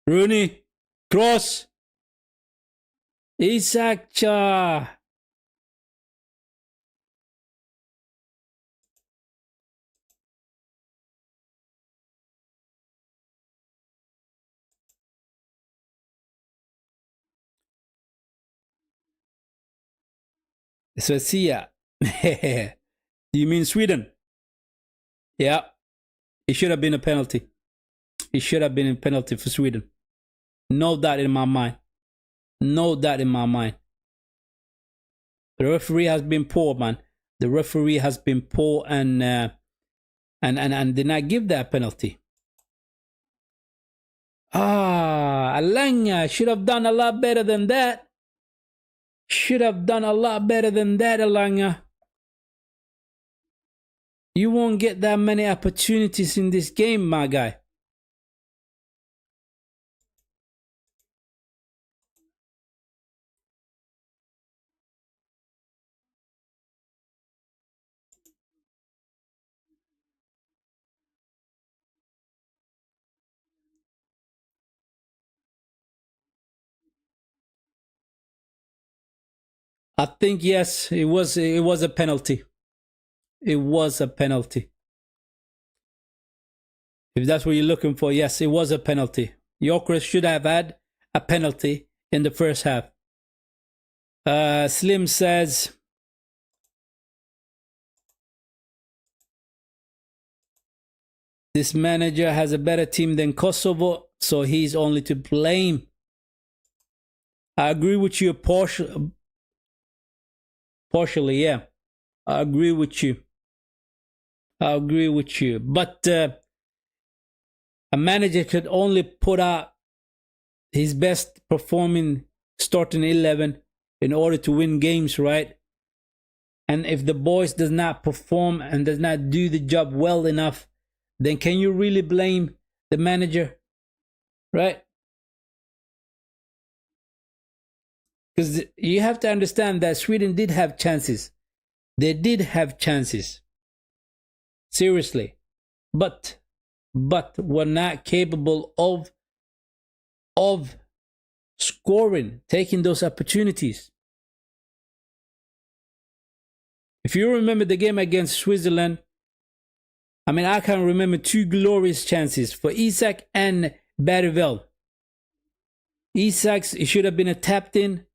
Rooney. Cross. Isak. Svezia. You mean Sweden? Yeah. It should have been a penalty. It should have been a penalty for Sweden. No doubt in my mind. No doubt in my mind. The referee has been poor, man. The referee has been poor and did not give that penalty. Alanya should have done a lot better than that. Should have done a lot better than that, Alanya. You won't get that many opportunities in this game, my guy. I think yes, it was a penalty. It was a penalty. If that's what you're looking for, yes, it was a penalty. Gyökeres should have had a penalty in the first half. Slim says, this manager has a better team than Kosovo, so he's only to blame. I agree with you partially, yeah. I agree with you. But a manager could only put out his best performing starting 11 in order to win games, right? And if the boys does not perform and does not do the job well enough, then can you really blame the manager, right? Because you have to understand that Sweden did have chances. They did have chances. Seriously. But were not capable of scoring, taking those opportunities. If you remember the game against Switzerland, I mean, I can remember two glorious chances for Isak and Bergvall. Isak's, it should have been a tapped in,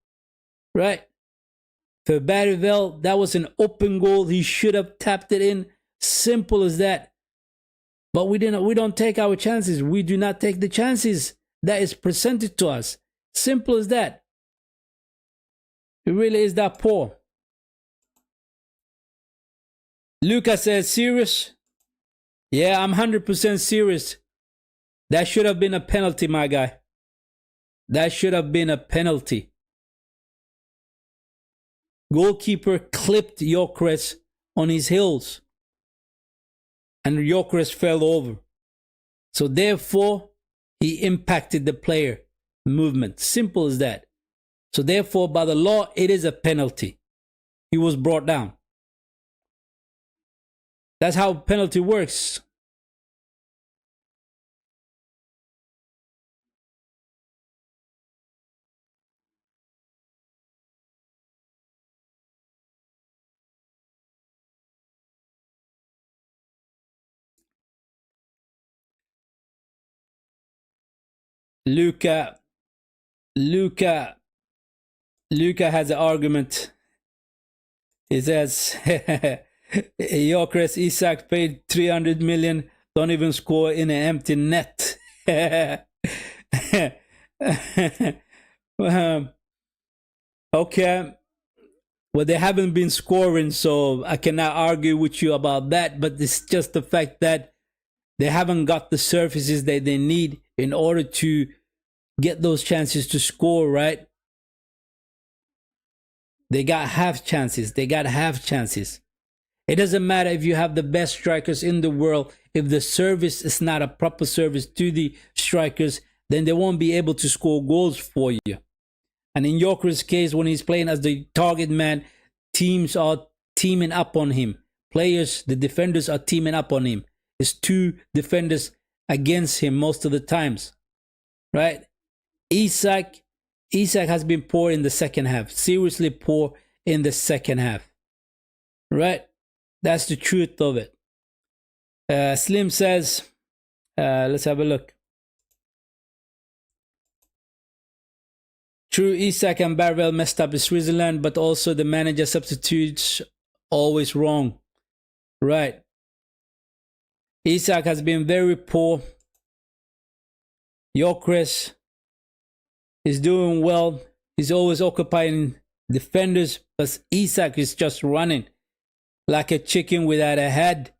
right? For Bergvall, that was an open goal. He should have tapped it in. Simple as that. But we don't take our chances. We do not take the chances that is presented to us. Simple as that. It really is that poor. Lucas says, serious? Yeah, I'm 100% serious. That should have been a penalty, my guy. That should have been a penalty. Goalkeeper clipped Gyökeres on his heels. And Gyökeres fell over. So therefore, he impacted the player movement. Simple as that. So therefore, by the law, it is a penalty. He was brought down. That's how penalty works. Luca has an argument. He says, Gyökeres Isak paid 300 million, don't even score in an empty net. Okay. Well, they haven't been scoring, so I cannot argue with you about that, but it's just the fact that they haven't got the surfaces that they need in order to get those chances to score, right? They got half chances. It doesn't matter if you have the best strikers in the world. If the service is not a proper service to the strikers, then they won't be able to score goals for you. And in Gyökeres' case, when he's playing as the target man, teams are teaming up on him. Players, the defenders are teaming up on him. It's two defenders against him most of the times, right? Isak has been poor in the second half. Seriously poor in the second half, right? That's the truth of it. Slim says, let's have a look. True, Isak and Bergvall messed up in Switzerland, but also the manager substitutes always wrong. Right. Isak has been very poor. Gyökeres is doing well. He's always occupying defenders, but Isak is just running like a chicken without a head.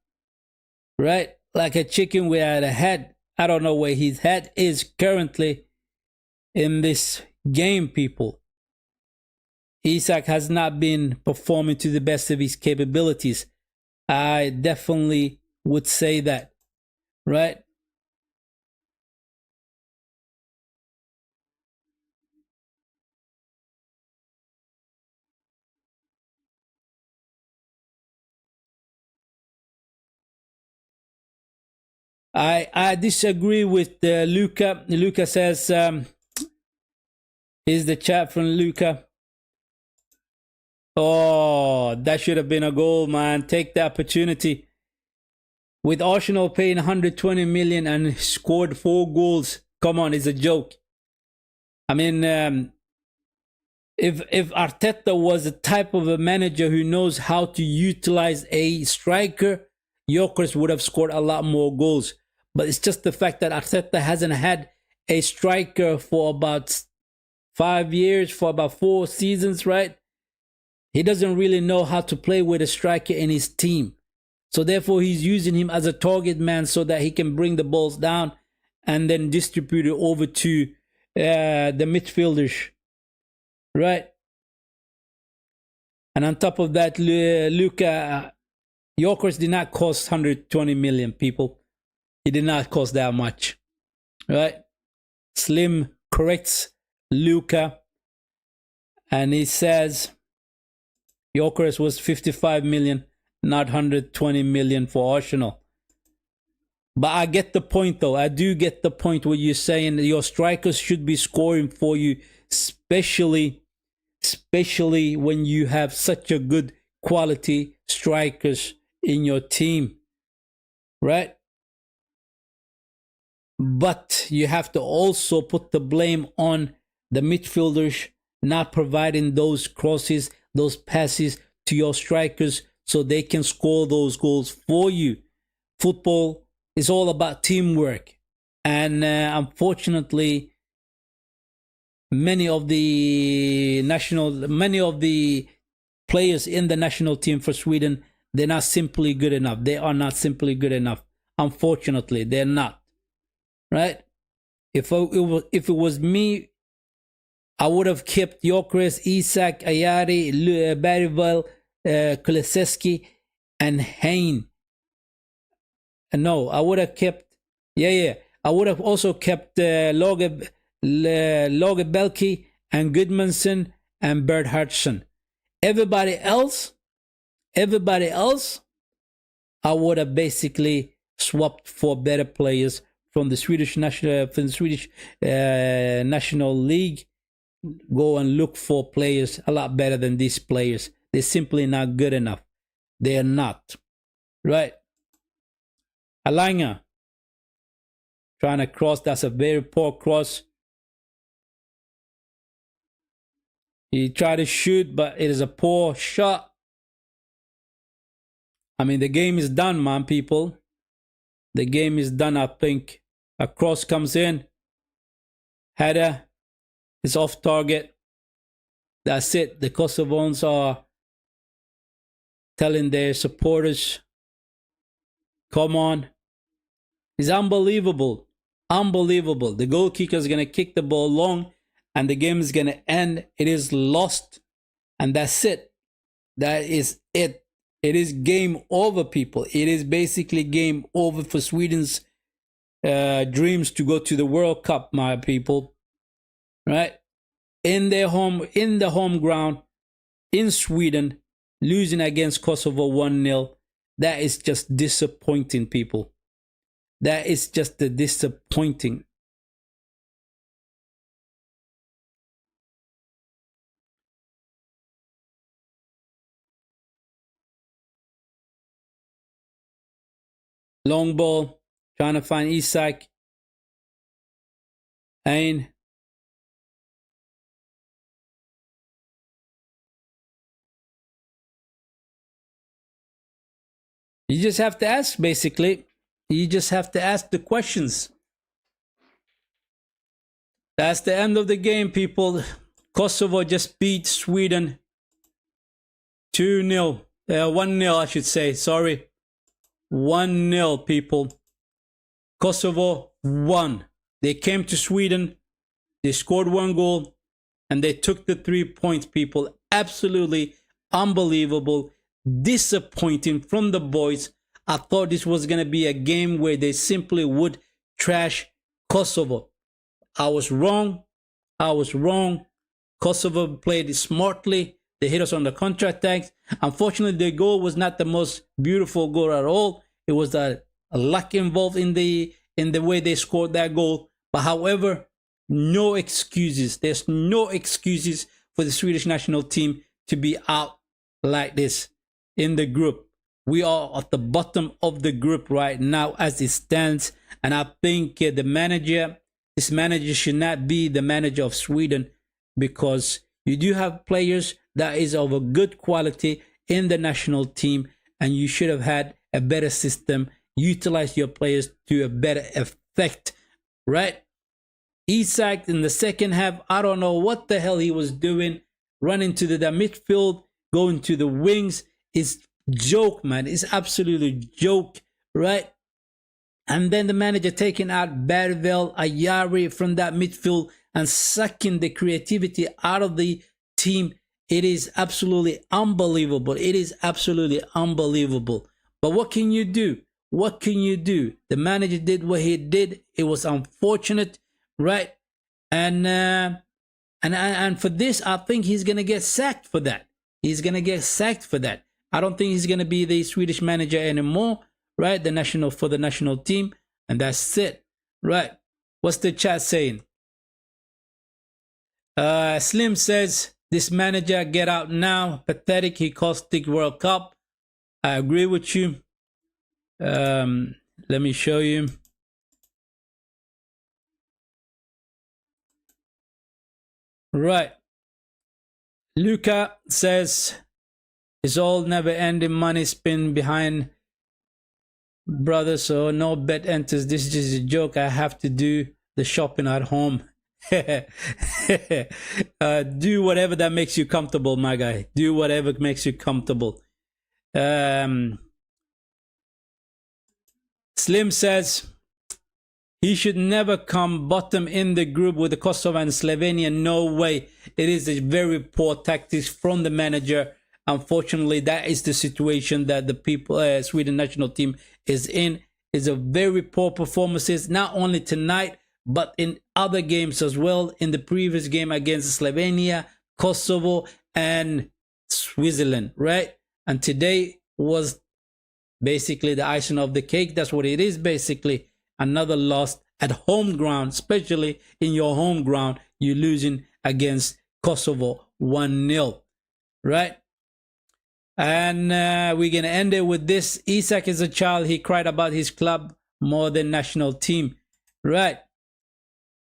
Right? Like a chicken without a head. I don't know where his head is currently in this game, people. Isak has not been performing to the best of his capabilities. I definitely would say that, right? I disagree with Luca. Luca says, here's the chat from Luca. Oh, that should have been a goal, man. Take the opportunity. With Arsenal paying 120 million and scored 4 goals. Come on, it's a joke. I mean, if Arteta was the type of a manager who knows how to utilize a striker, Gyökeres would have scored a lot more goals. But it's just the fact that Arteta hasn't had a striker for about 5 years, for about 4 seasons, right? He doesn't really know how to play with a striker in his team. So therefore, he's using him as a target man so that he can bring the balls down and then distribute it over to the midfielders, right? And on top of that, Luka Gyökeres did not cost 120 million, people. He did not cost that much, right? Slim corrects Luka, and he says Gyökeres was 55 million, not 120 million for Arsenal. But I get the point, though. I do get the point where you're saying that your strikers should be scoring for you, especially when you have such a good quality strikers in your team, right? But you have to also put the blame on the midfielders not providing those crosses, those passes to your strikers so they can score those goals for you. Football is all about teamwork. And unfortunately, many of the players in the national team for Sweden, they're not simply good enough. They are not simply good enough. Unfortunately, they're not. Right? If it was me, I would have kept Gyökeres, Isak, Ayari, Bergvall, Kulusevski, and Hein. No, I would have kept. Yeah. I would have also kept Loge Belki and Goodmanson and Bert Hudson. Everybody else, I would have basically swapped for better players from the Swedish National League. Go and look for players a lot better than these players. They're simply not good enough. They are not. Right? Alanga trying to cross. That's a very poor cross. He tried to shoot, but it is a poor shot. I mean, the game is done, man, people. The game is done, I think. A cross comes in. Header is off target. That's it. The Kosovons are telling their supporters, come on. It's unbelievable. Unbelievable. The goal kicker is going to kick the ball long and the game is going to end. It is lost. And that's it. That is it. It is game over, people. It is basically game over for Sweden's dreams to go to the World Cup, my people. Right? In the home ground, in Sweden, losing against Kosovo 1-0. That is just disappointing, people. That is just the disappointing. Long ball, trying to find Isak. Ain. You just have to ask, basically. You just have to ask the questions. That's the end of the game, people. Kosovo just beat Sweden 2-0. 1-0, I should say. Sorry. 1-0, people. Kosovo won. They came to Sweden. They scored 1 goal. And they took the 3 points, people. Absolutely unbelievable. Disappointing from the boys. I thought this was going to be a game where they simply would trash Kosovo. I was wrong. I was wrong. Kosovo played smartly. They hit us on the counter-attacks. Unfortunately, their goal was not the most beautiful goal at all. It was a luck involved in the way they scored that goal. But however, no excuses. There's no excuses for the Swedish national team to be out like this in the group. We are at the bottom of the group right now as it stands. And I think this manager should not be the manager of Sweden, because you do have players that is of a good quality in the national team, and you should have had a better system, utilize your players to a better effect, right? Isak in the second half, I don't know what the hell he was doing, running to the midfield, going to the wings. It's joke, man. It's absolutely joke, right? And then the manager taking out Bervel, Ayari from that midfield and sucking the creativity out of the team. It is absolutely unbelievable. It is absolutely unbelievable. But what can you do? What can you do? The manager did what he did. It was unfortunate, right? And for this, I think he's gonna get sacked for that. He's gonna get sacked for that. I don't think he's gonna be the Swedish manager anymore, right? For the national team, and that's it, right? What's the chat saying? Slim says, this manager, get out now. Pathetic. He cost the World Cup. I agree with you. Let me show you. Right. Luca says, it's all never-ending money spin behind brother, so no bet enters. This is just a joke. I have to do the shopping at home. Do whatever that makes you comfortable, my guy. Do whatever makes you comfortable. Slim says he should never come bottom in the group with the Kosovo and Slovenia. No way. It is a very poor tactics from the manager. Unfortunately, that is the situation that the Sweden national team is in. It's a very poor performances, not only tonight, but in other games as well. In the previous game against Slovenia, Kosovo, and Switzerland, right? And today was basically the icing of the cake. That's what it is, basically. Another loss at home ground, especially in your home ground. You're losing against Kosovo 1-0, right? And we're going to end it with this. Isak is a child. He cried about his club more than national team, right?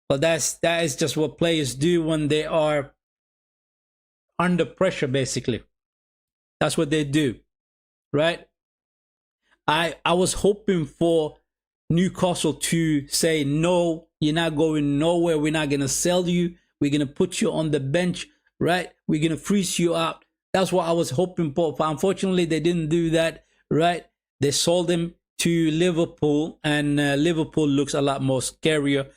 But that is just what players do when they are under pressure, basically. That's what they do, right? I was hoping for Newcastle to say, no, you're not going nowhere. We're not going to sell you. We're going to put you on the bench, right? We're going to freeze you out. That's what I was hoping for. But unfortunately, they didn't do that, right? They sold him to Liverpool, and Liverpool looks a lot more scarier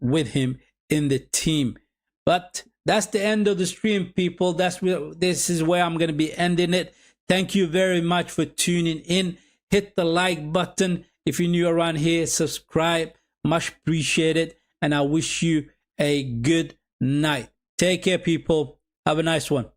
with him in the team. But that's the end of the stream, people. This is where I'm going to be ending it. Thank you very much for tuning in. Hit the like button. If you're new around here, subscribe. Much appreciated. And I wish you a good night. Take care, people. Have a nice one.